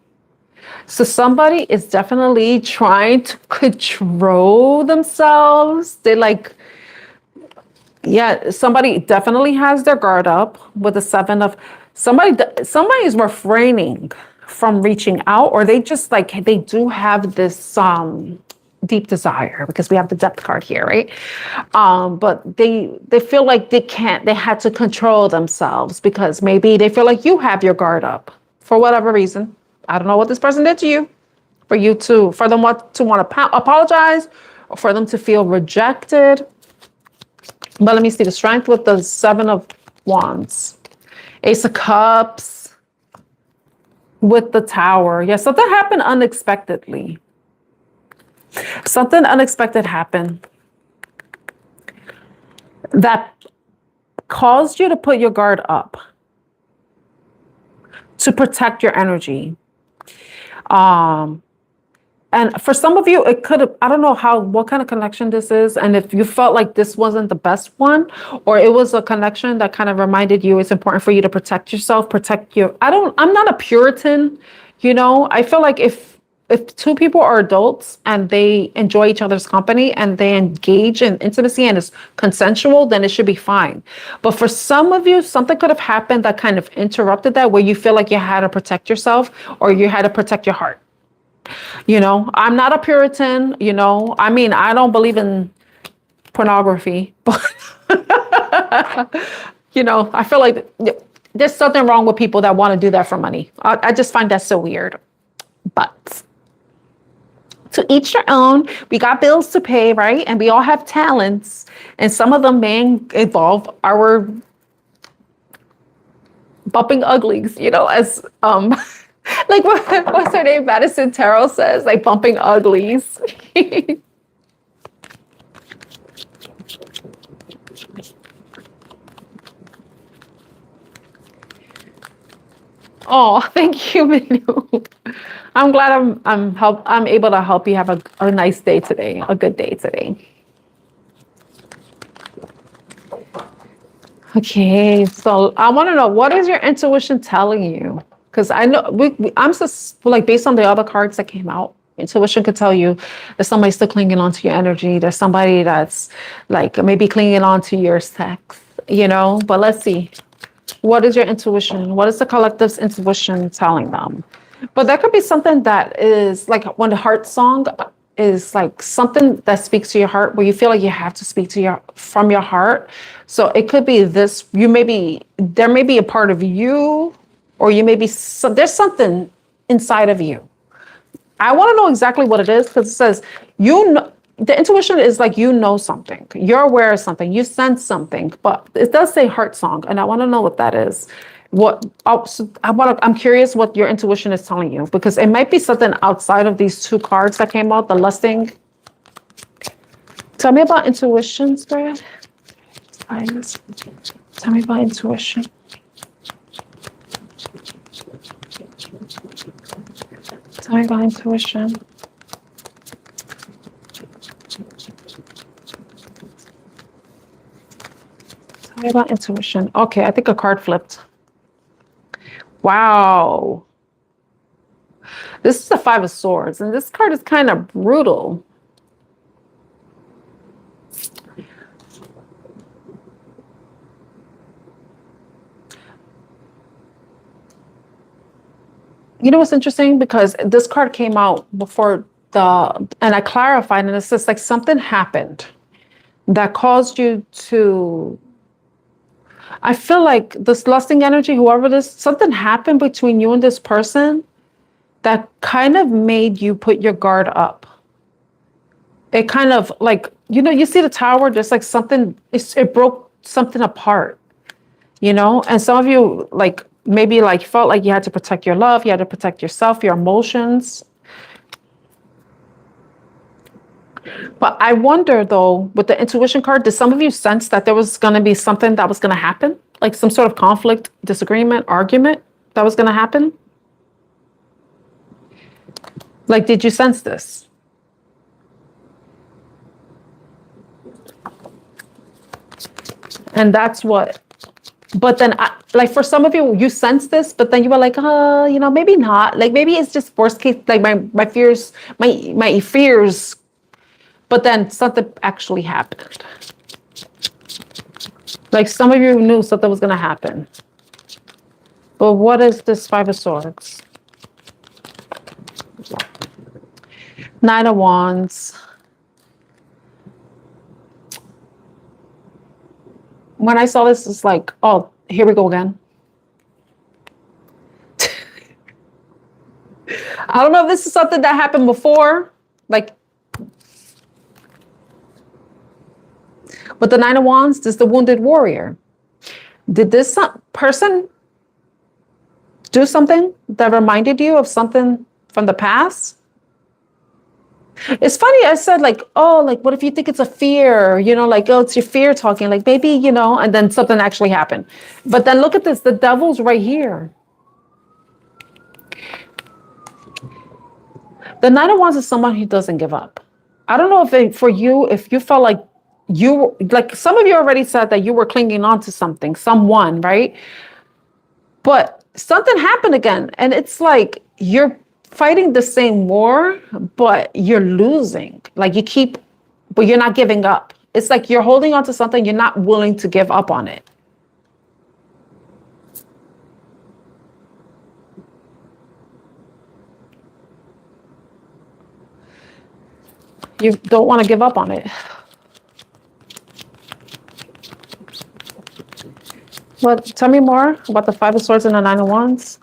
So somebody is definitely trying to control themselves. Somebody definitely has their guard up with the Seven of, somebody is refraining from reaching out, or they just they do have this deep desire, because we have the depth card here, right? But they feel like they had to control themselves because maybe they feel like you have your guard up for whatever reason. I don't know what this person did to you, for them to want to apologize, or for them to feel rejected. But let me see the strength with the 7 of Wands, Ace of Cups with the Tower. Yeah, something happened unexpectedly. Something unexpected happened that caused you to put your guard up to protect your energy. And for some of you, it could have, I don't know what kind of connection this is. And if you felt like this wasn't the best one, or it was a connection that kind of reminded you it's important for you to protect yourself, I'm not a Puritan, I feel like if 2 people are adults and they enjoy each other's company and they engage in intimacy and it's consensual, then it should be fine. But for some of you, something could have happened that kind of interrupted that, where you feel like you had to protect yourself or you had to protect your heart. I'm not a Puritan, I mean, I don't believe in pornography, but, I feel like there's something wrong with people that want to do that for money. I just find that so weird. But to each their own, we got bills to pay, right? And we all have talents. And some of them may involve our bumping uglies, as, like what's her name? Madison Terrell says, like bumping uglies. Oh, thank you, Minu. I'm glad I'm able to help you have a nice day today, a good day today. Okay, so I want to know, what is your intuition telling you? Because I know I'm just like, based on the other cards that came out, intuition could tell you there's somebody still clinging on to your energy. There's somebody that's like maybe clinging on to your sex, But let's see. What is your intuition? What is the collective's intuition telling them? But that could be something that is like, when the heart song is like something that speaks to your heart, where you feel like you have to speak to from your heart. So it could be this, there may be a part of you, or you may be, there's something inside of you. I want to know exactly what it is, because it says, the intuition is like, something, you're aware of something, you sense something, but it does say heart song. And I want to know what that is. I'm curious what your intuition is telling you, because it might be something outside of these 2 cards that came out, the lusting. Tell me about intuition, Spirit. Tell me about intuition. Tell me about intuition. Tell me about intuition. Okay, I think a card flipped. Wow. This is the 5 of Swords, and this card is kind of brutal. You know what's interesting? Because this card came out before and I clarified, and it's just like something happened that caused you to, I feel like this lusting energy, whoever this, something happened between you and this person that kind of made you put your guard up. It kind of like, you see the Tower, just like something, it broke something apart, and some of you like, maybe like felt like you had to protect your love, you had to protect yourself, your emotions. But I wonder though, with the intuition card, did some of you sense that there was going to be something that was going to happen? Like some sort of conflict, disagreement, argument that was going to happen? Like, did you sense this? And that's what, but then like for some of you, you sense this, but then you were like, maybe not. Like maybe it's just worst case, like my fears, my fears, but then something actually happened. Like some of you knew something was going to happen. But what is this 5 of Swords? Nine of Wands. When I saw this, it's like, oh, here we go again. I don't know if this is something that happened before, like, but the Nine of Wands is the wounded warrior. Did this person do something that reminded you of something from the past? It's funny, I said like, oh, like, what if you think it's a fear? You know, like, oh, it's your fear talking, like maybe, you know, and then something actually happened. But then look at this, the devil's right here. The Nine of Wands is someone who doesn't give up. I don't know for you, if you felt like like some of you already said that you were clinging on to something, someone, right? But something happened again. And it's like you're fighting the same war, but you're losing. Like but you're not giving up. It's like you're holding on to something, you're not willing to give up on it. You don't want to give up on it. What? Tell me more about the Five of Swords and the Nine of Wands.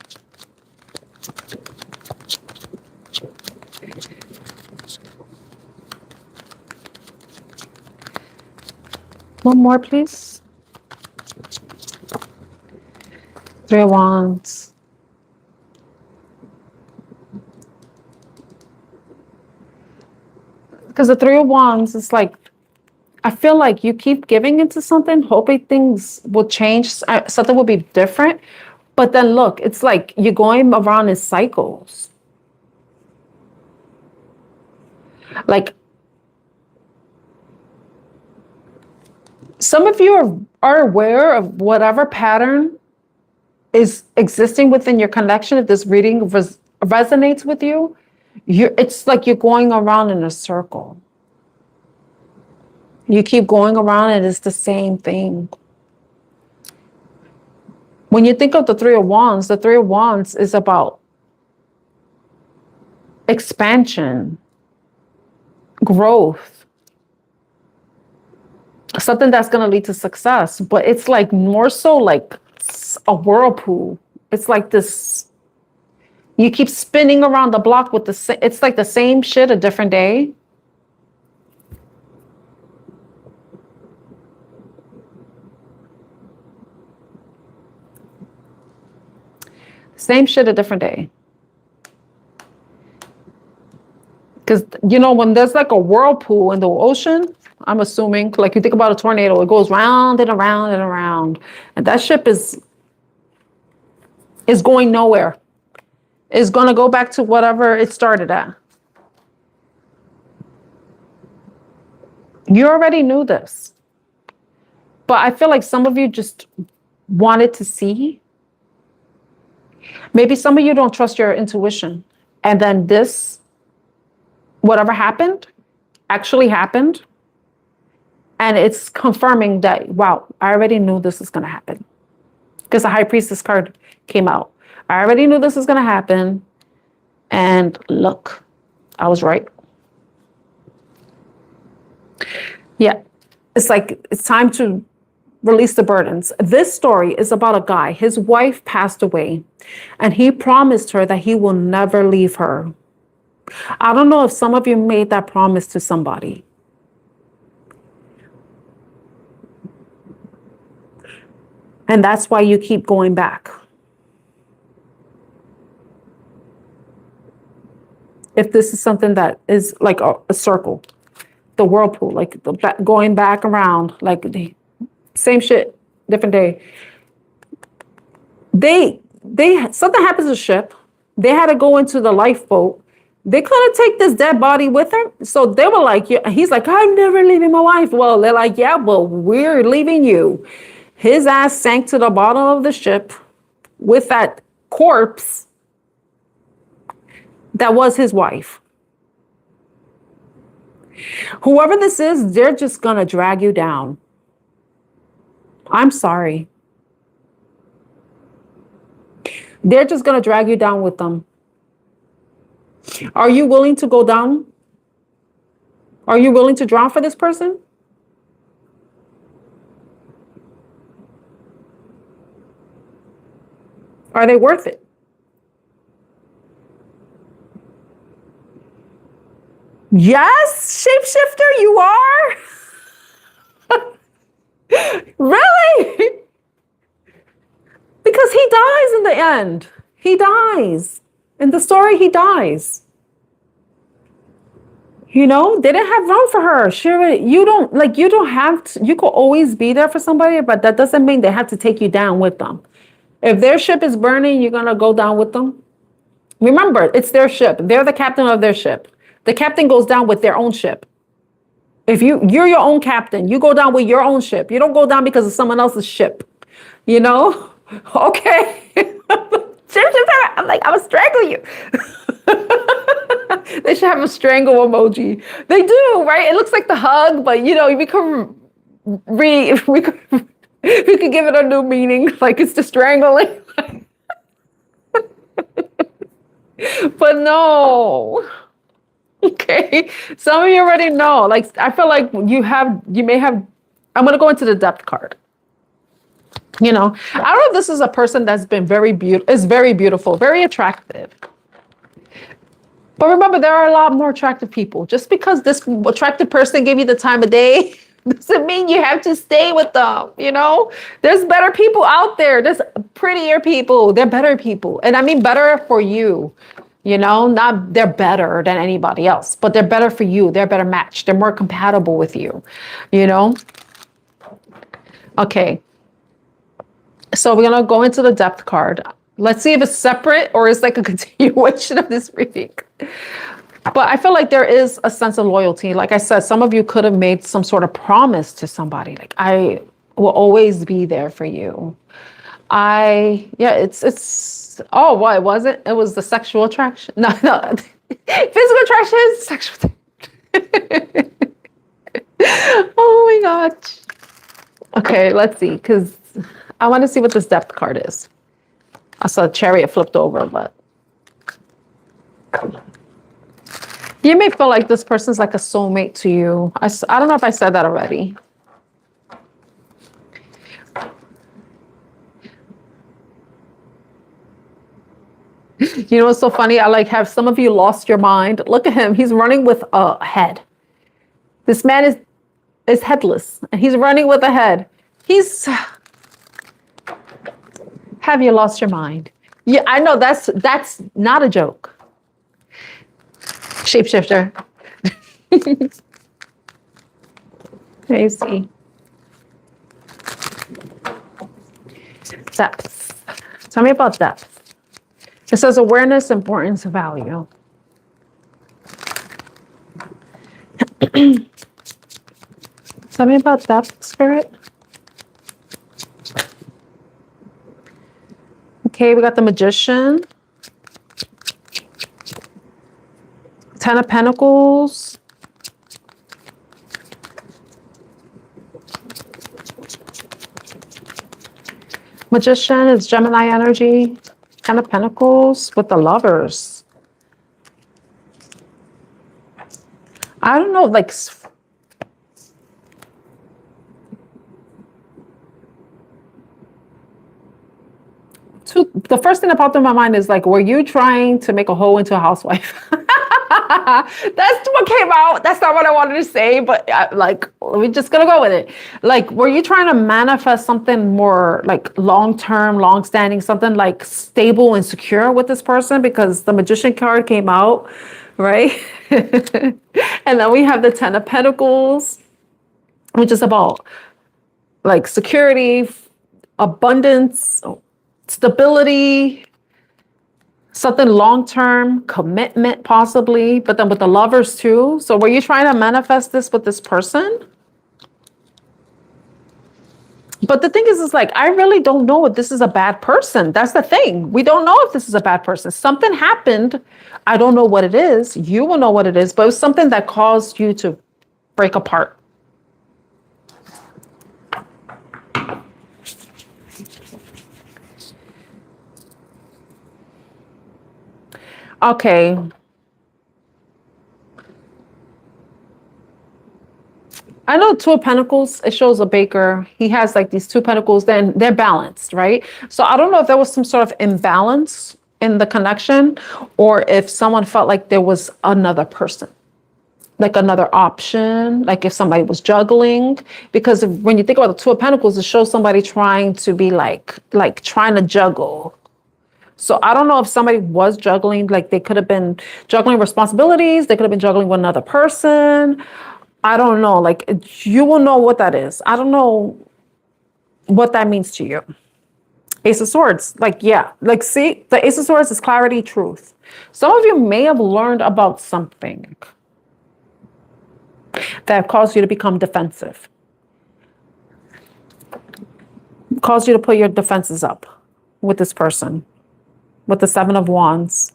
One more, please. Three of Wands. Because the Three of Wands is like, I feel like you keep giving into something, hoping things will change, something will be different. But then look, it's like you're going around in cycles. Like, some of you are aware of whatever pattern is existing within your connection. If this reading resonates with you, it's like you're going around in a circle. You keep going around and it's the same thing. When you think of the Three of Wands, the Three of Wands is about expansion, growth, something that's going to lead to success. But it's like more so like a whirlpool. It's like this, you keep spinning around the block with it's like the same shit a different day. Same shit a different day. Because, you know, when there's like a whirlpool in the ocean, I'm assuming, like you think about a tornado, it goes round and around and around. And that ship is going nowhere. It's going to go back to whatever it started at. You already knew this. But I feel like some of you just wanted to see. Maybe some of you don't trust your intuition. And then whatever happened, actually happened. And it's confirming that, wow, I already knew this is going to happen. Because the High Priestess card came out. I already knew this was going to happen. And look, I was right. Yeah, it's like it's time to release the burdens. This story is about a guy. His wife passed away, and he promised her that he will never leave her. I don't know if some of you made that promise to somebody. And that's why you keep going back. If this is something that is like a circle, the whirlpool, like going back around, like the same shit, different day. Something happens to the ship. They had to go into the lifeboat. They couldn't take this dead body with her. So they were like, yeah, he's like, I'm never leaving my wife. Well, they're like, yeah, well, we're leaving you. His ass sank to the bottom of the ship with that corpse that was his wife. Whoever this is, they're just going to drag you down. I'm sorry. They're just going to drag you down with them. Are you willing to go down Are you willing to drown for this person? Are they worth it? Yes, shapeshifter, you are? Really? Because he dies in the end. He dies. In the story, he dies. You know, they didn't have room for her. You don't have to, you could always be there for somebody, but that doesn't mean they have to take you down with them. If their ship is burning, you're going to go down with them. Remember, it's their ship. They're the captain of their ship. The captain goes down with their own ship. If you're your own captain, you go down with your own ship. You don't go down because of someone else's ship. You know? Okay. I'm like, I will strangle you. They should have a strangle emoji. They do, right? It looks like the hug, but we could we could give it a new meaning, like it's the strangling. But no. Okay. Some of you already know. Like, I feel like you may have, I'm gonna go into the depth card. I don't know if this is a person that's been very beautiful, very attractive. But remember, there are a lot more attractive people. Just because this attractive person gave you the time of day doesn't mean you have to stay with them. There's better people out there. There's prettier people. They're better people. And I mean better for you. Not they're better than anybody else, but they're better for you. They're a better match. They're more compatible with you, Okay. So we're going to go into the depth card. Let's see if it's separate or it's like a continuation of this reading. But I feel like there is a sense of loyalty. Like I said, some of you could have made some sort of promise to somebody. Like, I will always be there for you. Oh, what was it? It was the sexual attraction. No. Physical attraction is sexual. Oh my gosh. Okay, let's see, because I want to see what this depth card is. I saw the chariot flipped over, but you may feel like this person's like a soulmate to you. I don't know if I said that already. You know what's so funny? I have some of you lost your mind. Look at him. He's running with a head. This man is headless, and he's running with a head. Have you lost your mind? Yeah, I know that's not a joke. Shapeshifter. Let me see. Depth. Tell me about depth. It says awareness, importance, value. Tell me about depth, Spirit. Okay, we got the Magician. Ten of Pentacles. Magician is Gemini energy. Ten of Pentacles with the Lovers. I don't know, the first thing that popped in my mind is were you trying to make a hoe into a housewife? That's what came out. That's not what I wanted to say, but we're just gonna go with it. Were you trying to manifest something more long-term, long-standing, something stable and secure with this person? Because the Magician card came out, right? And then we have the Ten of Pentacles, which is about security, abundance, stability, something long-term, commitment possibly, but then with the Lovers too. So were you trying to manifest this with this person? But the thing is I really don't know if this is a bad person. That's the thing. We don't know if this is a bad person. Something happened. I don't know what it is. You will know what it is, but it was something that caused you to break apart. Okay. I know Two of Pentacles, it shows a baker. He has like these two pentacles, then they're balanced, right? So I don't know if there was some sort of imbalance in the connection, or if someone felt like there was another person, like another option, like if somebody was juggling. Because when you think about the Two of Pentacles, it shows somebody trying to be like trying to juggle. So I don't know if somebody was juggling, like they could have been juggling responsibilities, they could have been juggling with another person. I don't know. Like, you will know what that is. I don't know what that means to you. Ace of Swords. Like, yeah. Like, see, the Ace of Swords is clarity, truth. Some of you may have learned about something that caused you to become defensive, caused you to put your defenses up with this person, with the Seven of Wands.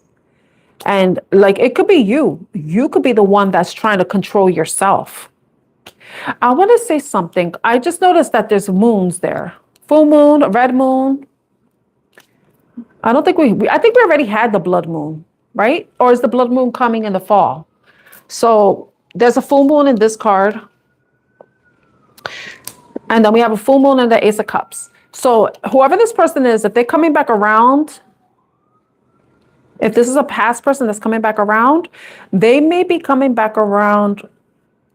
And like, it could be you. You could be the one that's trying to control yourself. I want to say something. I just noticed that there's moons there. Full moon, red moon. I don't think I think we already had the blood moon, right? Or is the blood moon coming in the fall? So there's a full moon in this card. And then we have a full moon in the Ace of Cups. So whoever this person is, if they're coming back around, if this is a past person that's coming back around, they may be coming back around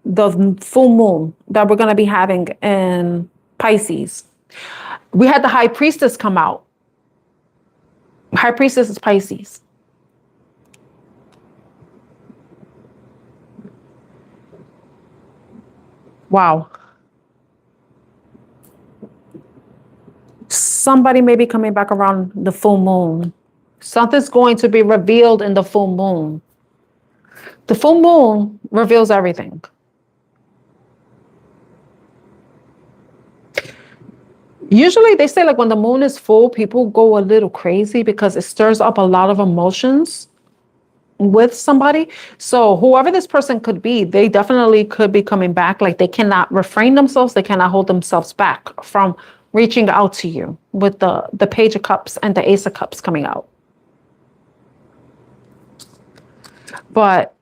the full moon that we're going to be having in Pisces. We had the High Priestess come out. High Priestess is Pisces. Wow. Somebody may be coming back around the full moon. Something's going to be revealed in the full moon. The full moon reveals everything. Usually they say like when the moon is full, people go a little crazy because it stirs up a lot of emotions with somebody. So whoever this person could be, they definitely could be coming back. Like they cannot refrain themselves. They cannot hold themselves back from reaching out to you with the Page of Cups and the Ace of Cups coming out. But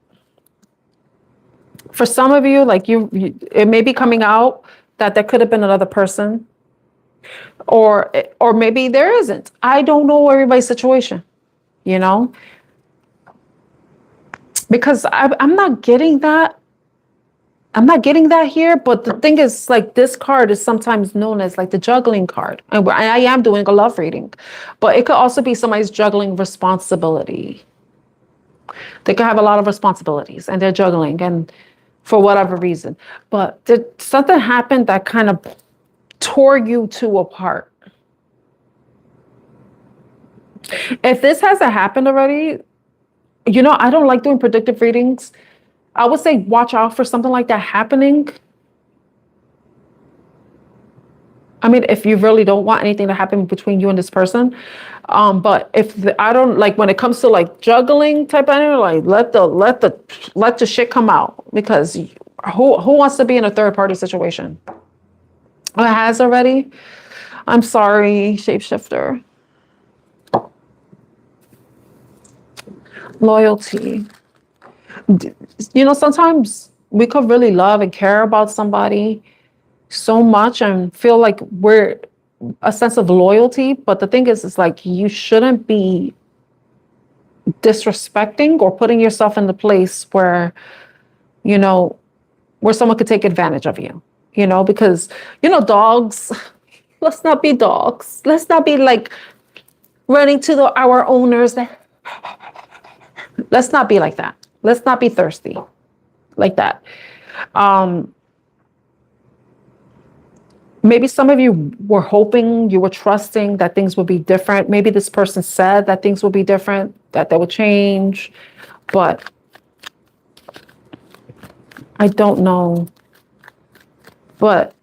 for some of you, like it may be coming out that there could have been another person, or maybe there isn't. I don't know everybody's situation, you know, because I'm not getting that. I'm not getting that here. But the thing is, like, this card is sometimes known as like the juggling card. And I am doing a love reading, but it could also be somebody's juggling responsibility. They could have a lot of responsibilities and they're juggling, and for whatever reason. But something happened that kind of tore you two apart. If this hasn't happened already, you know, I don't like doing predictive readings. I would say watch out for something like that happening. I mean, if you really don't want anything to happen between you and this person. But I don't like when it comes to like juggling type of energy, like let the shit come out, because who wants to be in a third party situation? Oh, it has already. I'm sorry, shapeshifter. Loyalty. You know, sometimes we could really love and care about somebody so much and feel like we're a sense of loyalty. But the thing is, it's like you shouldn't be disrespecting or putting yourself in the place where, you know, where someone could take advantage of you, you know, because, you know, dogs, let's not be dogs. Let's not be like running to our owners. Let's not be like that. Let's not be thirsty like that. Maybe some of you were hoping, you were trusting that things would be different. Maybe this person said that things would be different, that they would change, but I don't know. But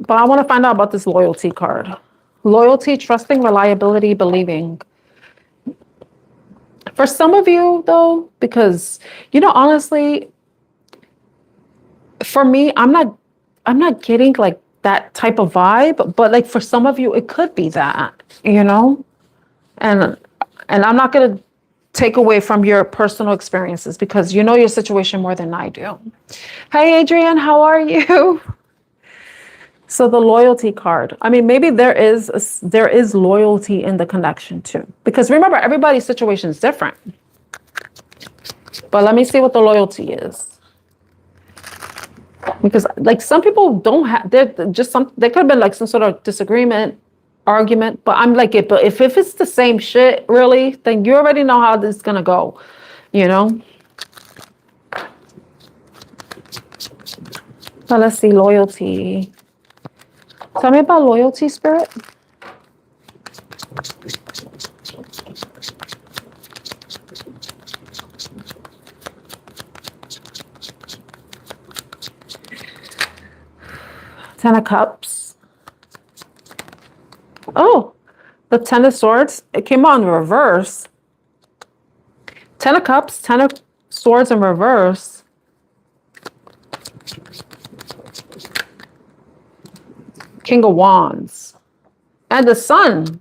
I want to find out about this loyalty card. Loyalty, trusting, reliability, believing. For some of you, though, because, you know, honestly, for me, I'm not getting like that type of vibe, but like for some of you, it could be that, you know, and I'm not going to take away from your personal experiences because you know your situation more than I do. Hey, Adrian, how are you? So the loyalty card. I mean, maybe there is loyalty in the connection too. Because remember, everybody's situation is different. But let me see what the loyalty is. Because like some people don't have, they're just there could have been like some sort of disagreement, argument. But I'm like, but if it's the same shit, really, then you already know how this is gonna go, you know? So let's see, loyalty. Tell me about loyalty, Spirit. Ten of Cups. Oh, the Ten of Swords. It came on reverse. Ten of Cups, Ten of Swords in reverse. King of Wands. And the Sun.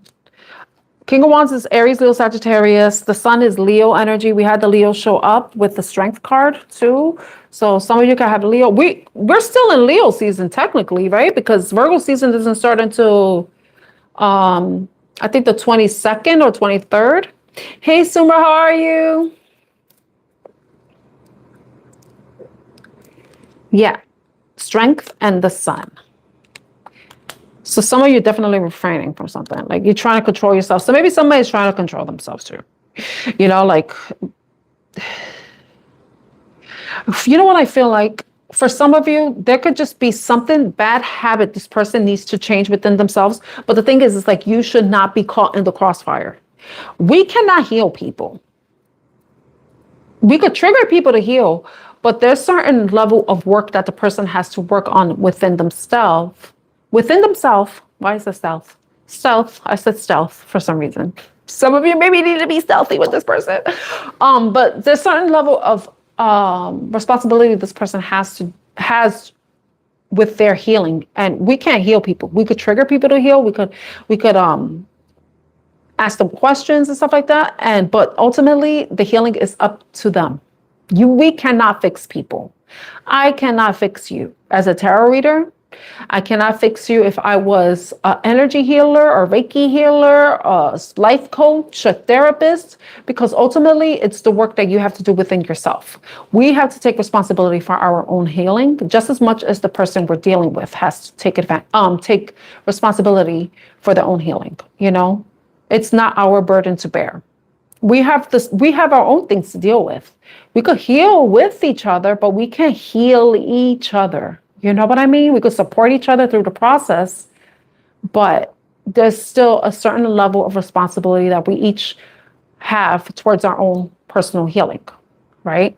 King of Wands is Aries, Leo, Sagittarius. The Sun is Leo energy. We had the Leo show up with the Strength card too. So some of you can have Leo. We're still in Leo season technically, right? Because Virgo season doesn't start until I think the 22nd or 23rd. Hey Summer, how are you? Yeah, Strength and the Sun. So some of you are definitely refraining from something. Like you're trying to control yourself. So maybe somebody's trying to control themselves too. You know, like, you know what I feel like? For some of you, there could just be something, bad habit this person needs to change within themselves. But the thing is, it's like you should not be caught in the crossfire. We cannot heal people. We could trigger people to heal, but there's certain level of work that the person has to work on within themselves. Within themselves. Why is it stealth? Stealth. I said stealth for some reason. Some of you maybe need to be stealthy with this person. But there's certain level of responsibility this person has with their healing. And we can't heal people. We could trigger people to heal. We could ask them questions and stuff like that. But ultimately the healing is up to them. We cannot fix people. I cannot fix you as a tarot reader. I cannot fix you if I was an energy healer or Reiki healer, a life coach, a therapist, because ultimately it's the work that you have to do within yourself. We have to take responsibility for our own healing just as much as the person we're dealing with has to take responsibility for their own healing. You know, it's not our burden to bear. We have our own things to deal with. We could heal with each other, but we can't heal each other. You know what I mean? We could support each other through the process, but there's still a certain level of responsibility that we each have towards our own personal healing, right?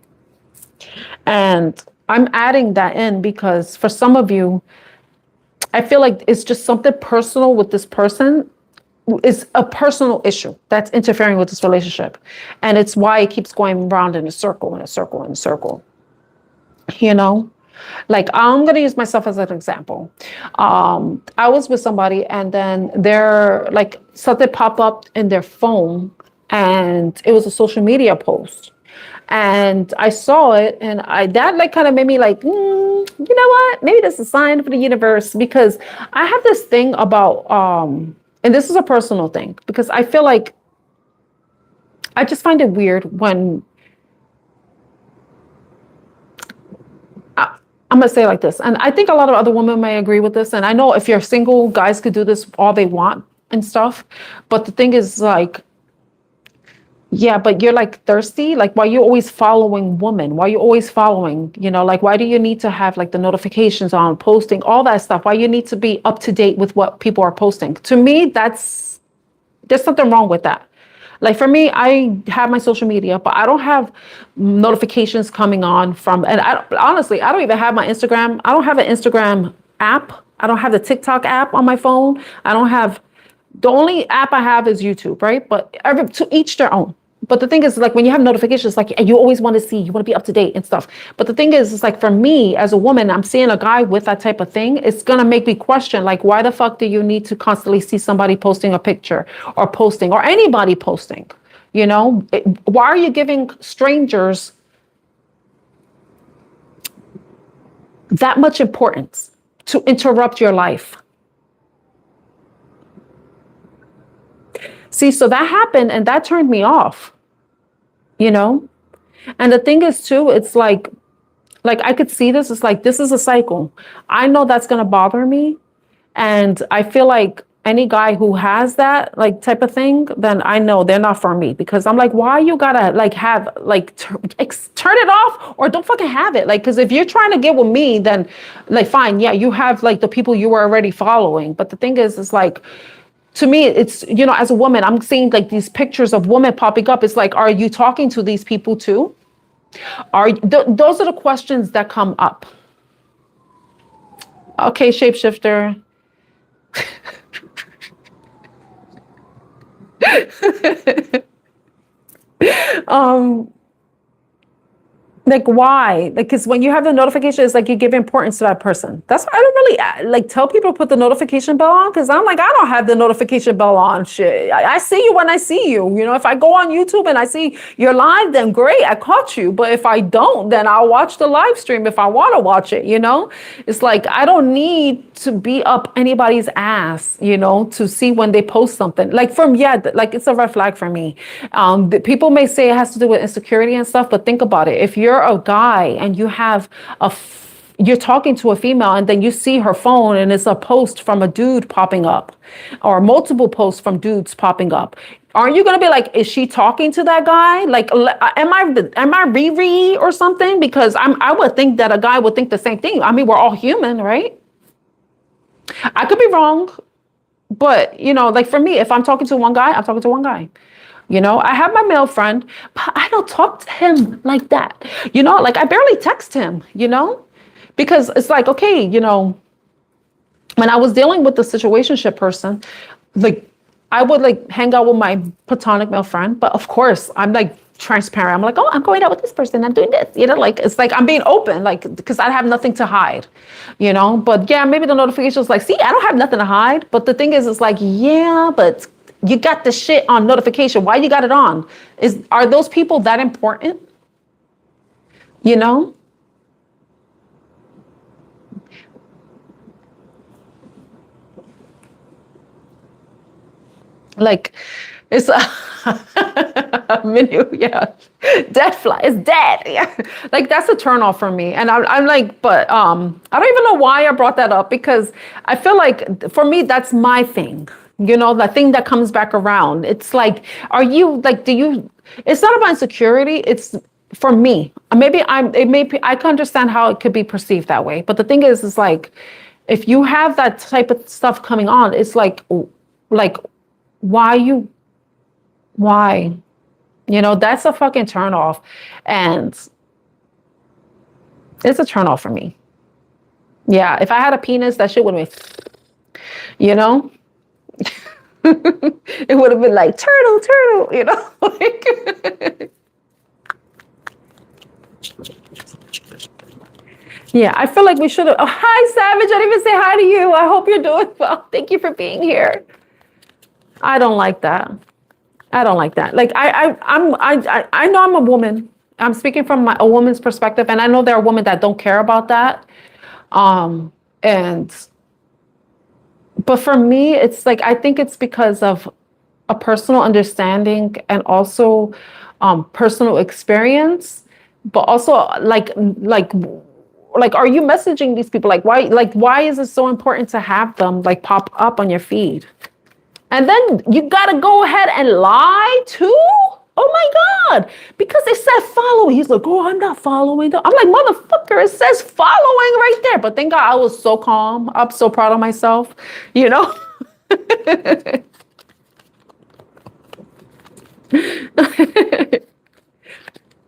And I'm adding that in because for some of you, I feel like it's just something personal with this person. It's a personal issue that's interfering with this relationship. And it's why it keeps going round in a circle, in a circle, in a circle, you know? Like, I'm going to use myself as an example. I was with somebody and then something popped up in their phone and it was a social media post. And I saw it and that kind of made me like, you know what? Maybe this is a sign for the universe, because I have this thing about, and this is a personal thing, because I feel like I just find it weird when I'm going to say it like this, and I think a lot of other women may agree with this, and I know if you're single, guys could do this all they want and stuff, but the thing is like, yeah, but you're like thirsty, like why you always following women? Why you always following, you know, like why do you need to have like the notifications on, posting, all that stuff? Why you need to be up to date with what people are posting? To me, there's something wrong with that. Like for me, I have my social media, but I don't have notifications coming on from, and honestly, I don't even have my Instagram. I don't have an Instagram app. I don't have the TikTok app on my phone. The only app I have is YouTube, right? But to each their own. But the thing is, like, when you have notifications, like, you always want to see, you want to be up to date and stuff. But the thing is, it's like, for me as a woman, I'm seeing a guy with that type of thing. It's going to make me question, like, why the fuck do you need to constantly see somebody posting a picture or posting or anybody posting? You know, why are you giving strangers that much importance? to interrupt your life. See, so that happened and that turned me off, you know? And the thing is too, it's like I could see this. It's like, this is a cycle. I know that's going to bother me. And I feel like any guy who has that like type of thing, then I know they're not for me, because I'm like, why you gotta like have like turn it off or don't fucking have it? Like, because if you're trying to get with me, then like, fine. Yeah, you have like the people you were already following. But the thing is, it's like, to me, it's, you know, as a woman, I'm seeing like these pictures of women popping up. It's like, are you talking to these people too? Those are the questions that come up. Okay, shapeshifter. um like, why? Like, because when you have the notification, it's like you give importance to that person. That's why I don't really like tell people to put the notification bell on, because I'm like, I don't have the notification bell on. Shit, I see you when I see you. You know, if I go on YouTube and I see you're live, then great, I caught you. But if I don't, then I'll watch the live stream if I want to watch it. You know, it's like I don't need to be up anybody's ass, you know, to see when they post something. Like like it's a red flag for me. People may say it has to do with insecurity and stuff, but think about it. If you're a guy and you have you're talking to a female and then you see her phone and it's a post from a dude popping up, or multiple posts from dudes popping up, aren't you going to be like, is she talking to that guy? Like, am I Riri or something? Because I would think that a guy would think the same thing. I mean, we're all human, right? I could be wrong, but you know, like for me, if I'm talking to one guy, I'm talking to one guy. You know, I have my male friend, but I don't talk to him like that. You know, like I barely text him, you know, because it's like, okay, you know, when I was dealing with the situationship person, like I would like hang out with my platonic male friend, but of course I'm like transparent. I'm like, oh, I'm going out with this person. I'm doing this, you know, like, it's like I'm being open, like, because I have nothing to hide, you know, but yeah, maybe the notifications like, see, I don't have nothing to hide. But the thing is, it's like, yeah, but you got the shit on notification. Why you got it on? Are those people that important? You know? Like, it's a menu, yeah. Dead fly, it's dead. Yeah. Like that's a turn off for me. And I'm like, but I don't even know why I brought that up, because I feel like for me, that's my thing. You know, the thing that comes back around. It's like, are you like, it's not about insecurity. It's for me. I can understand how it could be perceived that way. But the thing is like, if you have that type of stuff coming on, it's like, why? You know, that's a fucking turn off. And it's a turn off for me. Yeah. If I had a penis, that shit would have been, you know? It would have been like turtle, you know, like. Yeah, I feel like we should have. Oh, hi, Savage. I didn't even say hi to you. I hope you're doing well. Thank you for being here. I don't like that. Like I know I'm a woman. I'm speaking from a woman's perspective, and I know there are women that don't care about that. But for me, it's like, I think it's because of a personal understanding and also personal experience, but also like, are you messaging these people? Like, why is it so important to have them like pop up on your feed? And then you got to go ahead and lie too? Oh my God. Because it said follow. He's like, oh, I'm not following them. I'm like, motherfucker, it says following right there. But thank God I was so calm. I'm so proud of myself, you know?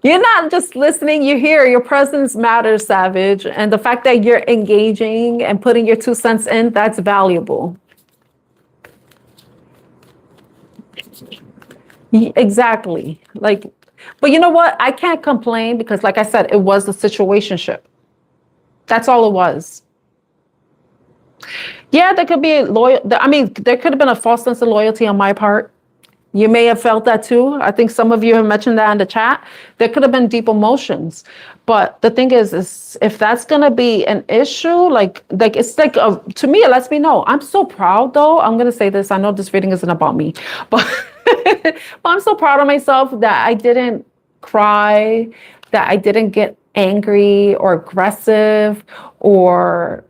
You're not just listening, you're here. Your presence matters, Savage. And the fact that you're engaging and putting your 2 cents in, that's valuable. Exactly. Like, but you know what? I can't complain because, like I said, it was a situationship. That's all it was. Yeah, there could be loyal. I mean, there could have been a false sense of loyalty on my part. You may have felt that too. I think some of you have mentioned that in the chat. There could have been deep emotions. But the thing is if that's going to be an issue, it's like, to me, it lets me know. I'm so proud though. I'm going to say this. I know this reading isn't about me, but, but I'm so proud of myself that I didn't cry, that I didn't get angry or aggressive or,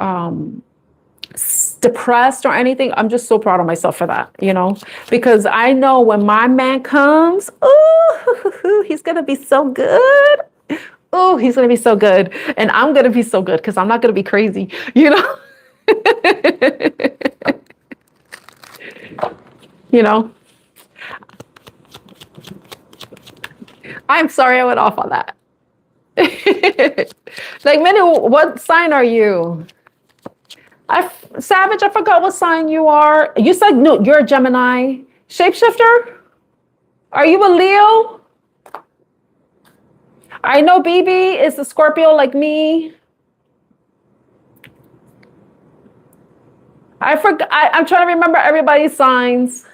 depressed or anything. I'm just so proud of myself for that, because I know when my man comes, ooh, he's going to be so good. Oh, he's going to be so good. And I'm going to be so good because I'm not going to be crazy, you know? I'm sorry I went off on that. Like, Minnie, what sign are you? Savage, I forgot what sign you are. You said, no, you're a Gemini. Shapeshifter? Are you a Leo? I know BB is a Scorpio like me. I'm trying to remember everybody's signs.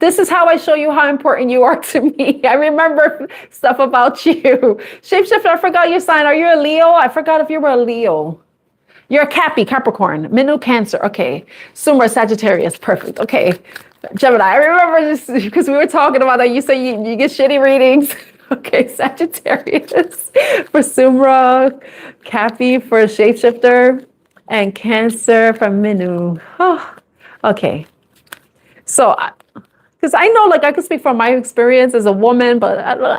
This is how I show you how important you are to me. I remember stuff about you. Shapeshifter, I forgot your sign. Are you a Leo? I forgot if you were a Leo. You're a Capricorn, Minu, Cancer. Okay. Summer, Sagittarius. Perfect. Okay. Gemini, I remember this because we were talking about that. You say you get shitty readings. Okay. Sagittarius for Sumra, Cappy for Shapeshifter, and Cancer for Minu. Oh, okay. So, because I know, I could speak from my experience as a woman, but I don't know.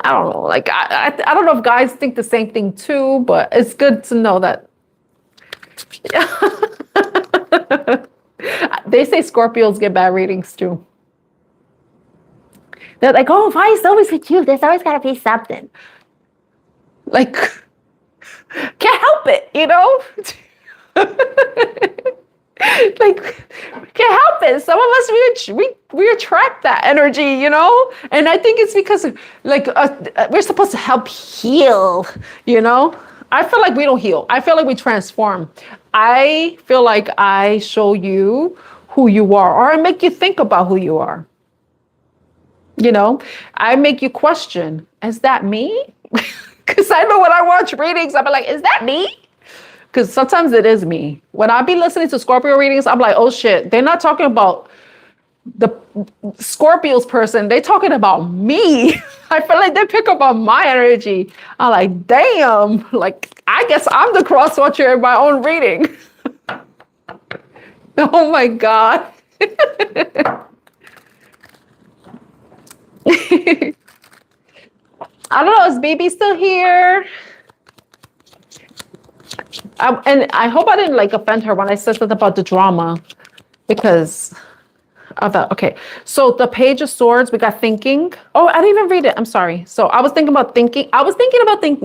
I don't know if guys think the same thing too, but it's good to know that. Yeah. They say Scorpios get bad readings too. They're like, oh, why is it always with you? There's always got to be something. Can't help it, can't help it. Some of us, we attract that energy, And I think it's because, we're supposed to help heal, I feel like we don't heal. I feel like we transform. I feel like I show you who you are, or I make you think about who you are. I make you question, is that me? Because I know when I watch readings, I'm like, is that me? Because sometimes it is me. When I be listening to Scorpio readings, I'm like, oh shit, they're not talking about the Scorpio's person, they talking about me. I feel like they pick up on my energy. I'm like, damn, I guess I'm the cross watcher in my own reading. Oh my God. I don't know, is BB still here? And I hope I didn't offend her when I said something about the drama, because of that. Okay, so the Page of Swords, we got thinking. Oh, I didn't even read it. I'm sorry. So I was thinking about thinking.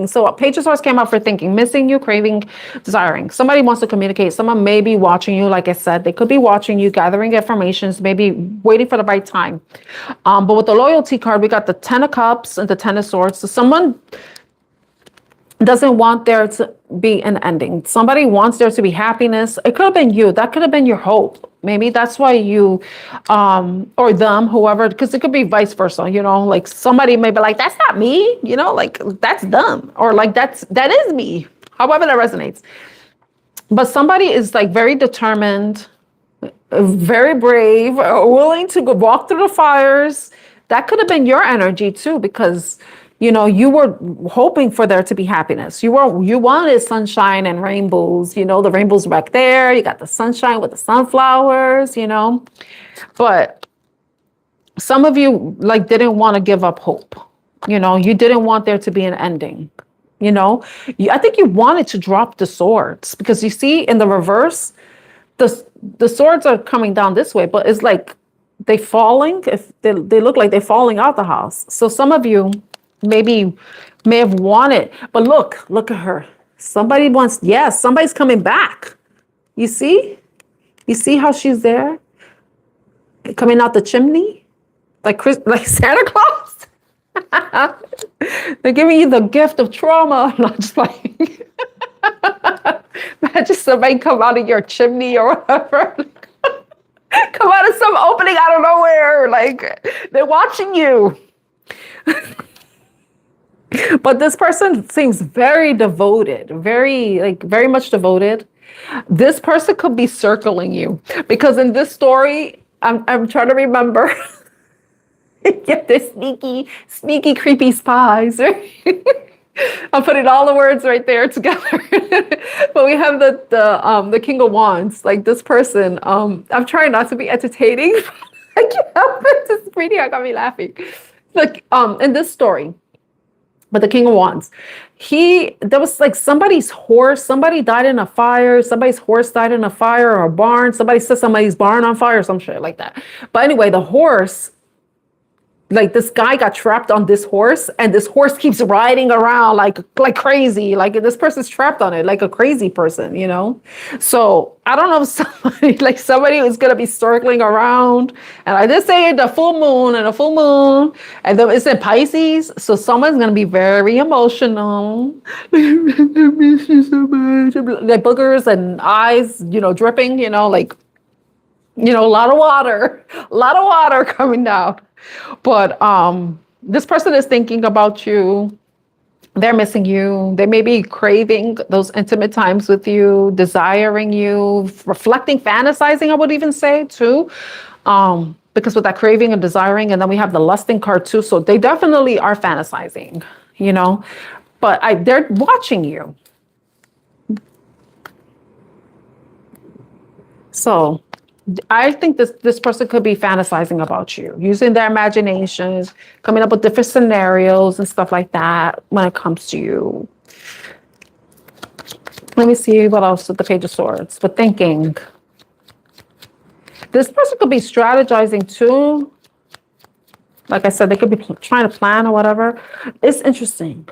So Page of Swords came out for thinking, missing you, craving, desiring. Somebody wants to communicate. Someone may be watching you. Like I said, they could be watching you, gathering informations, maybe waiting for the right time. But with the loyalty card, we got the 10 of Cups and the 10 of Swords. So someone doesn't want there to be an ending. Somebody wants there to be happiness. It could have been you. That could have been your hope. Maybe that's why you, or them, whoever, because it could be vice versa, somebody may be like, that's not me, that's them. Or that is me. However that resonates. But somebody is very determined, very brave, willing to go walk through the fires. That could have been your energy too, because you were hoping for there to be happiness. You wanted sunshine and rainbows, the rainbows back there. You got the sunshine with the sunflowers, but some of you didn't want to give up hope. You didn't want there to be an ending. I think you wanted to drop the swords, because you see in the reverse, the swords are coming down this way, but it's they falling. If they look like they're falling out the house. So some of you may have wanted, but look at her. Somebody wants, yes, somebody's coming back. You see how she's there, coming out the chimney, like Santa Claus. They're giving you the gift of trauma. Not just imagine somebody come out of your chimney or whatever. come out of some opening out of nowhere. Like, they're watching you. But this person seems very devoted, very much devoted. This person could be circling you because in this story, I'm trying to remember. Yeah, they're sneaky, creepy spies. I'm putting all the words right there together. But we have the King of Wands. Like this person, I'm trying not to be entertaining. I can't help it. This reading got me laughing. Like in this story, but the King of Wands, there was like somebody's horse, somebody died in a fire, somebody's horse died in a fire or a barn, somebody set somebody's barn on fire or some shit like that. But anyway, the horse, like this guy got trapped on this horse and this horse keeps riding around like crazy. Like this person's trapped on it like a crazy person, you know? So I don't know if somebody who's going to be circling around, and I did say the full moon and then it's in Pisces. So someone's going to be very emotional. I miss you so much. Like boogers and eyes, you know, dripping, you know, like, you know, a lot of water coming down. But this person is thinking about you. They're missing you. They may be craving those intimate times with you, desiring you, reflecting, fantasizing, I would even say too. Because with that craving and desiring, and then we have the lusting card too. So they definitely are fantasizing, you know, but they're watching you. So I think this person could be fantasizing about you, using their imaginations, coming up with different scenarios and stuff like that when it comes to you. Let me see what else with the Page of Swords. But thinking. This person could be strategizing too. Like I said, they could be trying to plan or whatever. It's interesting.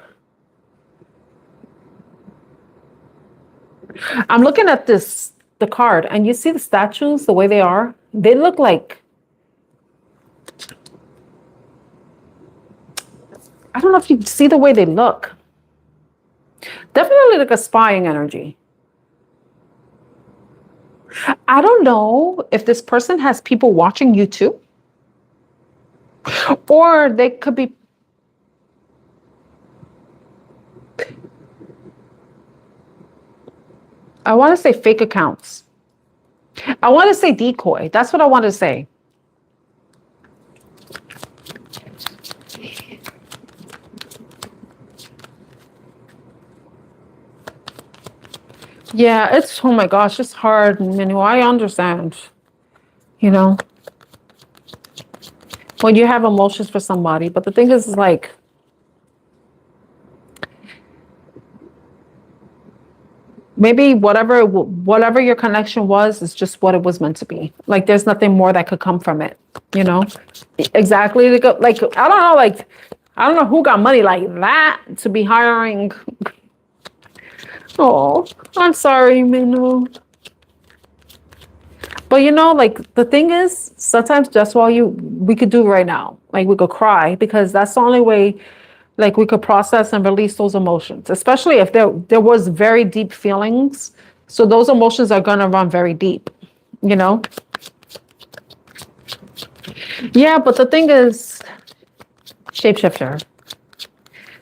I'm looking at the card, and you see the statues, the way they are, they look like, I don't know if you see the way they look. Definitely like a spying energy. I don't know if this person has people watching you too, or they could be, I want to say fake accounts. I want to say decoy. That's what I want to say. Yeah, oh my gosh, it's hard, Minu. I understand. You know, when you have emotions for somebody, but the thing is like, maybe whatever your connection was is just what it was meant to be. Like there's nothing more that could come from it, you know? Exactly. Like I don't know who got money like that to be hiring. Oh, I'm sorry, Minu. But you know, like the thing is, sometimes that's all we could do right now. Like we could cry because that's the only way like we could process and release those emotions, especially if there was very deep feelings. So those emotions are going to run very deep, you know? Yeah, but the thing is, shapeshifter.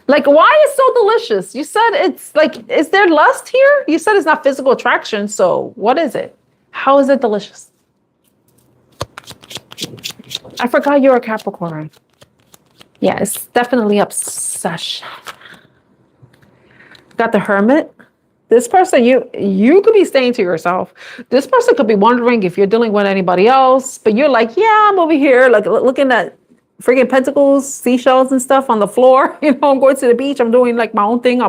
Like, why is so delicious? You said it's like, is there lust here? You said it's not physical attraction. So what is it? How is it delicious? I forgot you're a Capricorn. Yeah, it's definitely obsession. Got the Hermit. This person, you could be staying to yourself. This person could be wondering if you're dealing with anybody else, but you're like, yeah, I'm over here, like looking at freaking pentacles, seashells and stuff on the floor. You know, I'm going to the beach. I'm doing like my own thing.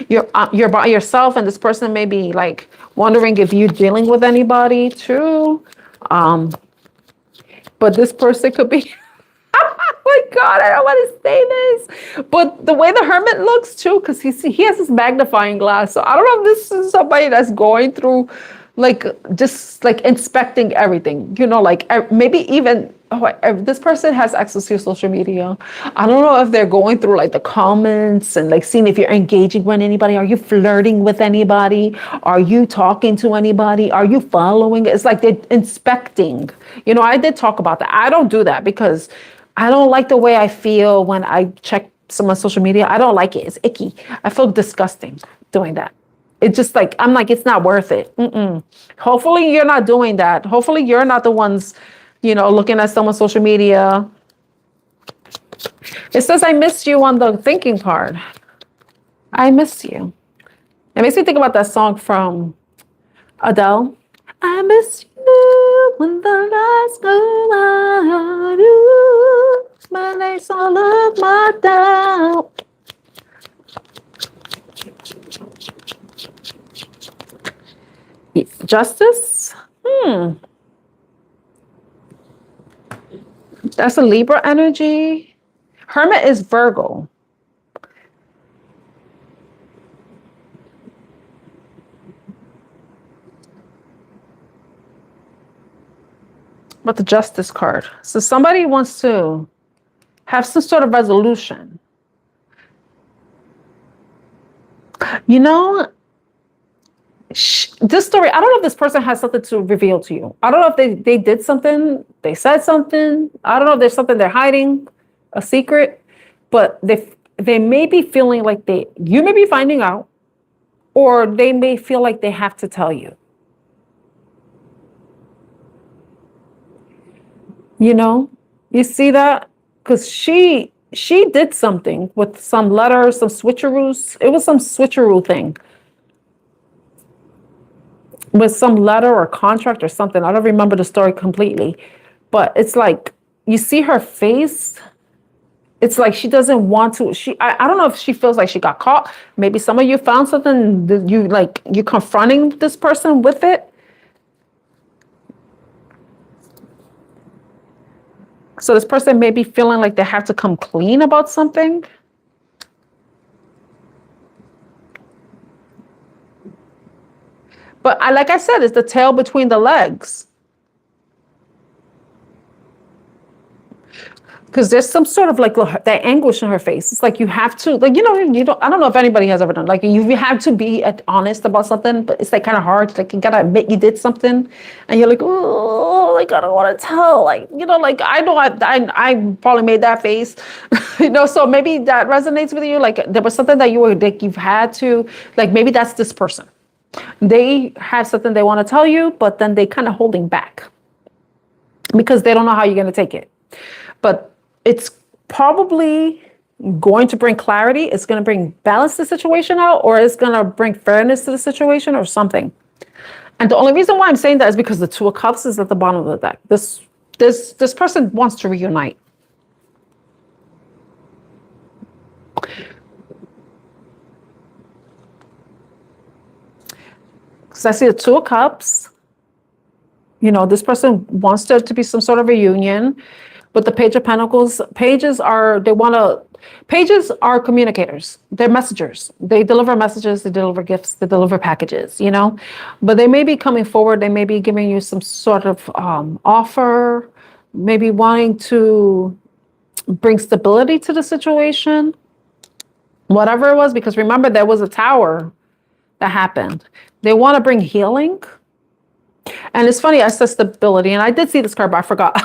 You're by yourself, and this person may be like wondering if you're dealing with anybody too. But this person could be. Oh my God, I don't want to say this. But the way the Hermit looks too, because he has this magnifying glass. So I don't know if this is somebody that's going through like just like inspecting everything, you know, like maybe even this person has access to your social media. I don't know if they're going through like the comments and like seeing if you're engaging with anybody. Are you flirting with anybody? Are you talking to anybody? Are you following? It's like they're inspecting. You know, I did talk about that. I don't do that because I don't like the way I feel when I check someone's social media. I don't like it. It's icky. I feel disgusting doing that. It's just like, I'm like, it's not worth it. Hopefully you're not doing that. Hopefully you're not the ones, you know, looking at someone's social media. It says, I miss you on the thinking part. I miss you. It makes me think about that song from Adele. I miss you when the lights go out. You, my nights all of my doubt. Justice? That's a Libra energy. Hermit is Virgo. But the Justice card. So somebody wants to have some sort of resolution. You know, this story, I don't know if this person has something to reveal to you. I don't know if they did something, they said something. I don't know if there's something they're hiding, a secret, but they may be feeling like you may be finding out, or they may feel like they have to tell you. You know, you see that? Because she did something with some letters, some switcheroos. It was some switcheroo thing. With some letter or contract or something. I don't remember the story completely. But it's like, you see her face. It's like she doesn't want to. I don't know if she feels like she got caught. Maybe some of you found something that you're confronting this person with it. So this person may be feeling like they have to come clean about something. But like I said, it's the tail between the legs. Because there's some sort of like that anguish in her face. It's like you have to, like, you know, I don't know if anybody has ever done, like you have to be honest about something, but it's like kind of hard. Like you gotta admit you did something and you're like, oh, like I don't want to tell. Like, you know, like I know I probably made that face, you know, so maybe that resonates with you. Like there was something that you've had to, like maybe that's this person. They have something they want to tell you, but then they kind of holding back because they don't know how you're going to take it. But it's probably going to bring clarity. It's going to bring balance to the situation out, or it's going to bring fairness to the situation or something. And the only reason why I'm saying that is because the Two of Cups is at the bottom of the deck. This person wants to reunite. Because I see the Two of Cups. You know, this person wants there to be some sort of reunion. But the Page of Pentacles, pages are communicators. They're messengers. They deliver messages, they deliver gifts, they deliver packages, you know. But they may be coming forward. They may be giving you some sort of offer, maybe wanting to bring stability to the situation. Whatever it was, because remember, there was a tower that happened. They want to bring healing. And it's funny, I said stability, and I did see this card, but I forgot.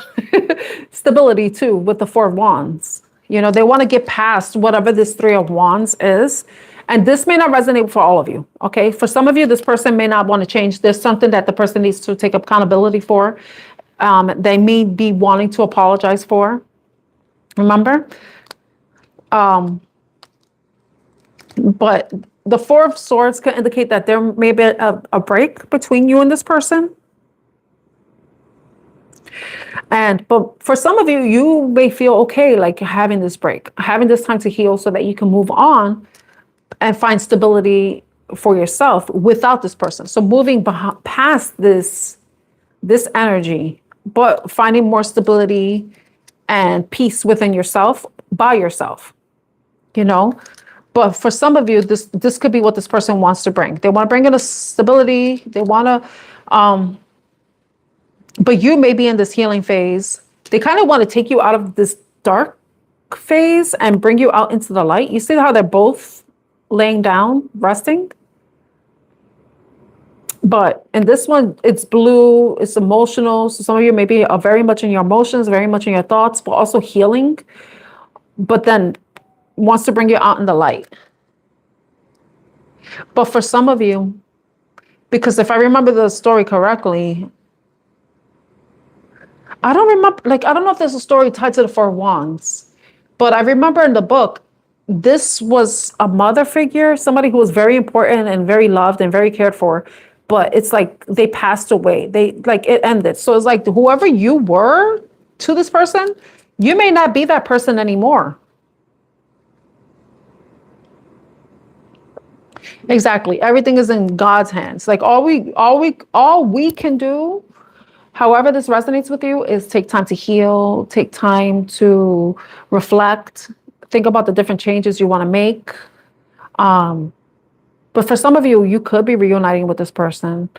Stability too, with the Four of Wands. You know, they want to get past whatever this Three of Wands is. And this may not resonate for all of you, okay? For some of you, this person may not want to change. There's something that the person needs to take accountability for. They may be wanting to apologize for. Remember? But the Four of Swords can indicate that there may be a break between you and this person. But for some of you, you may feel okay, like having this break, having this time to heal so that you can move on and find stability for yourself without this person. So moving past this energy, but finding more stability and peace within yourself, by yourself, you know. But for some of you, this could be what this person wants to bring. They want to bring in a stability. They want to, but you may be in this healing phase. They kind of want to take you out of this dark phase and bring you out into the light. You see how they're both laying down, resting? But in this one, it's blue, it's emotional. So some of you maybe are very much in your emotions, very much in your thoughts, but also healing. But then wants to bring you out in the light. But for some of you, because if I remember the story correctly, I don't remember, like, I don't know if there's a story tied to the Four Wands, but I remember in the book, this was a mother figure, somebody who was very important and very loved and very cared for. But it's like they passed away. It ended. So it's like whoever you were to this person, you may not be that person anymore. Exactly. Everything is in God's hands. Like all we can do, however this resonates with you, is take time to heal, take time to reflect, think about the different changes you want to make. But for some of you, you could be reuniting with this person.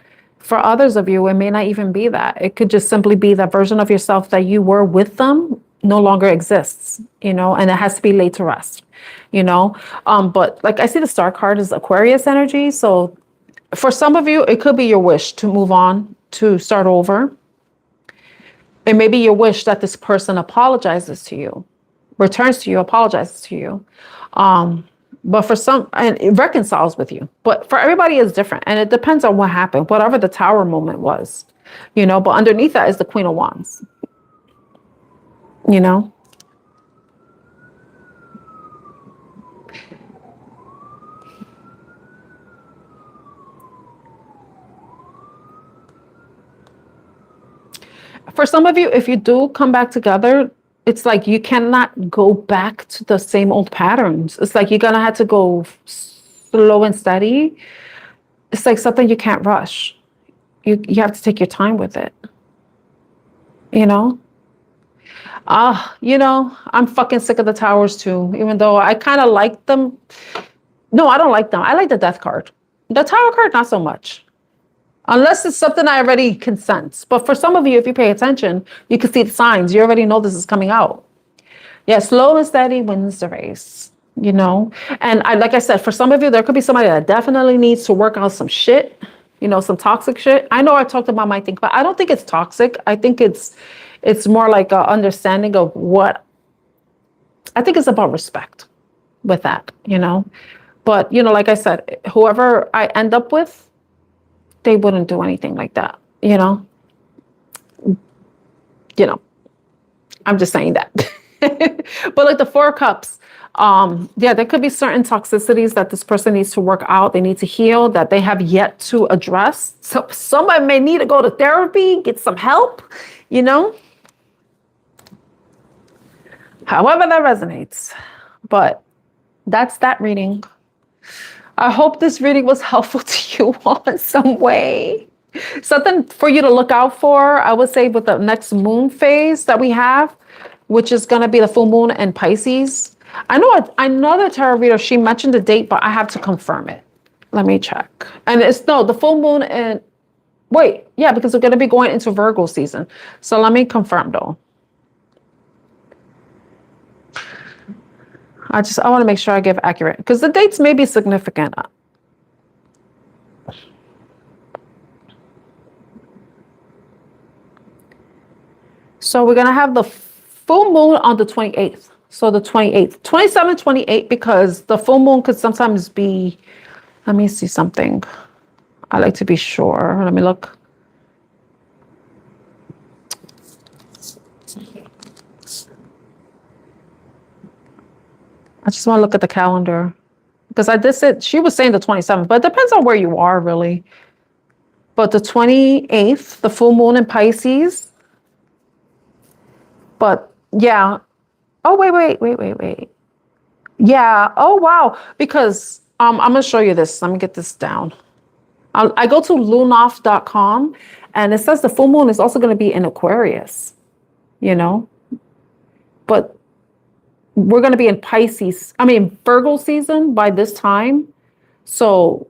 For others of you, it may not even be that. It could just simply be that version of yourself that you were with them no longer exists, and it has to be laid to rest, But like I see the star card is Aquarius energy. So for some of you, it could be your wish to move on, to start over. It may be your wish that this person apologizes to you, returns to you, apologizes to you. But for some, and it reconciles with you. But for everybody, it's different. And it depends on what happened, whatever the tower moment was, but underneath that is the Queen of Wands, For some of you, if you do come back together, it's like you cannot go back to the same old patterns. It's like you're going to have to go slow and steady. It's like something you can't rush. You have to take your time with it. I'm fucking sick of the towers too, even though I kind of like them. No, I don't like them. I like the death card. The tower card, not so much. Unless it's something I already can sense. But for some of you, if you pay attention, you can see the signs. You already know this is coming out. Yeah, slow and steady wins the race, And like I said, for some of you, there could be somebody that definitely needs to work on some shit, some toxic shit. I know I talked about my thing, but I don't think it's toxic. I think it's more like an understanding of what, I think it's about respect with that, But, like I said, whoever I end up with, they wouldn't do anything like that, I'm just saying that. But like the Four of Cups, there could be certain toxicities that this person needs to work out. They need to heal that they have yet to address. So somebody may need to go to therapy, get some help, However that resonates. But that's that reading. I hope this reading was helpful to you all in some way. Something for you to look out for, I would say, with the next moon phase that we have, which is going to be the full moon in Pisces. I know another tarot reader, she mentioned the date, but I have to confirm it. Let me check. And the full moon in, because we're going to be going into Virgo season. So let me confirm though. I want to make sure I give accurate, because the dates may be significant. So we're going to have the full moon on the 28th. So the 28th, 27, 28, because the full moon could sometimes be, let me see something. I like to be sure. Let me look. I just want to look at the calendar, because she was saying the 27th, but it depends on where you are really. But the 28th, the full moon in Pisces. But yeah. Oh, wait. Yeah. Oh, wow. Because I'm going to show you this. Let me get this down. I go to lunoff.com and it says the full moon is also going to be in Aquarius, but we're going to be in Virgo season by this time. So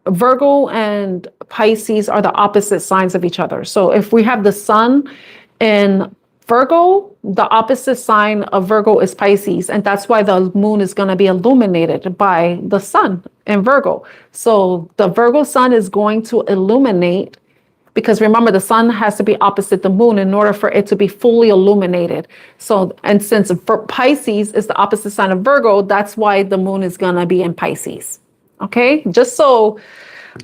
Virgo and Pisces are the opposite signs of each other. So if we have the sun in Virgo, the opposite sign of Virgo is Pisces, and that's why the moon is going to be illuminated by the sun in Virgo. So the Virgo sun is going to illuminate, because remember, the sun has to be opposite the moon in order for it to be fully illuminated. So, and since Pisces is the opposite sign of Virgo, that's why the moon is going to be in Pisces. Okay, just so.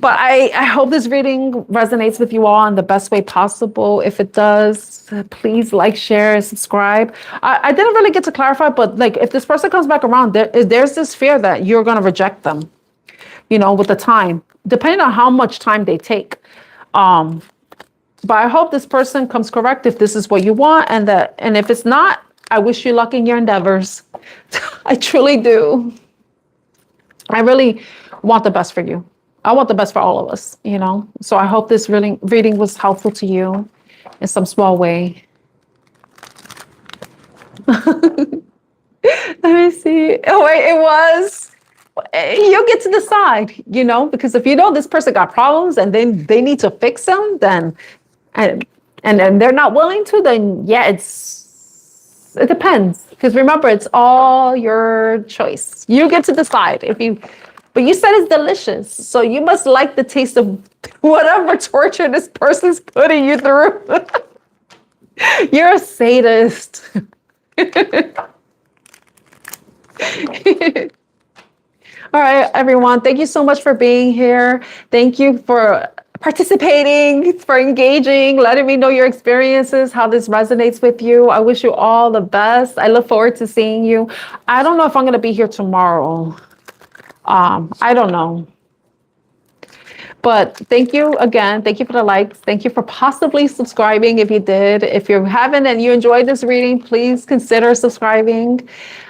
But I hope this reading resonates with you all in the best way possible. If it does, please like, share, and subscribe. I didn't really get to clarify, but like if this person comes back around, there's this fear that you're going to reject them, you know, with the time, depending on how much time they take. But I hope this person comes correct if this is what you want, and if it's not, I wish you luck in your endeavors. I truly do. I really want the best for you. I want the best for all of us, you know? So I hope this reading was helpful to you in some small way. Let me see. Oh, wait, it was. You get to decide, you know, because if you know this person got problems and then they need to fix them, then, and they're not willing to, then yeah, it depends. Because remember, it's all your choice. You get to decide but you said it's delicious. So you must like the taste of whatever torture this person's putting you through. You're a sadist. All right, everyone. Thank you so much for being here. Thank you for participating, for engaging, letting me know your experiences, how this resonates with you. I wish you all the best. I look forward to seeing you. I don't know if I'm going to be here tomorrow. I don't know. But thank you again. Thank you for the likes. Thank you for possibly subscribing if you did. If you haven't and you enjoyed this reading, please consider subscribing.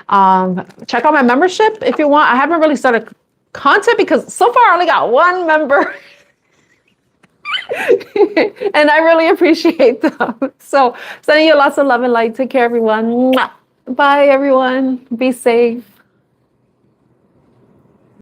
Check out my membership if you want. I haven't really started content because so far I only got one member. And I really appreciate them. So sending you lots of love and light. Take care, everyone. Bye, everyone. Be safe.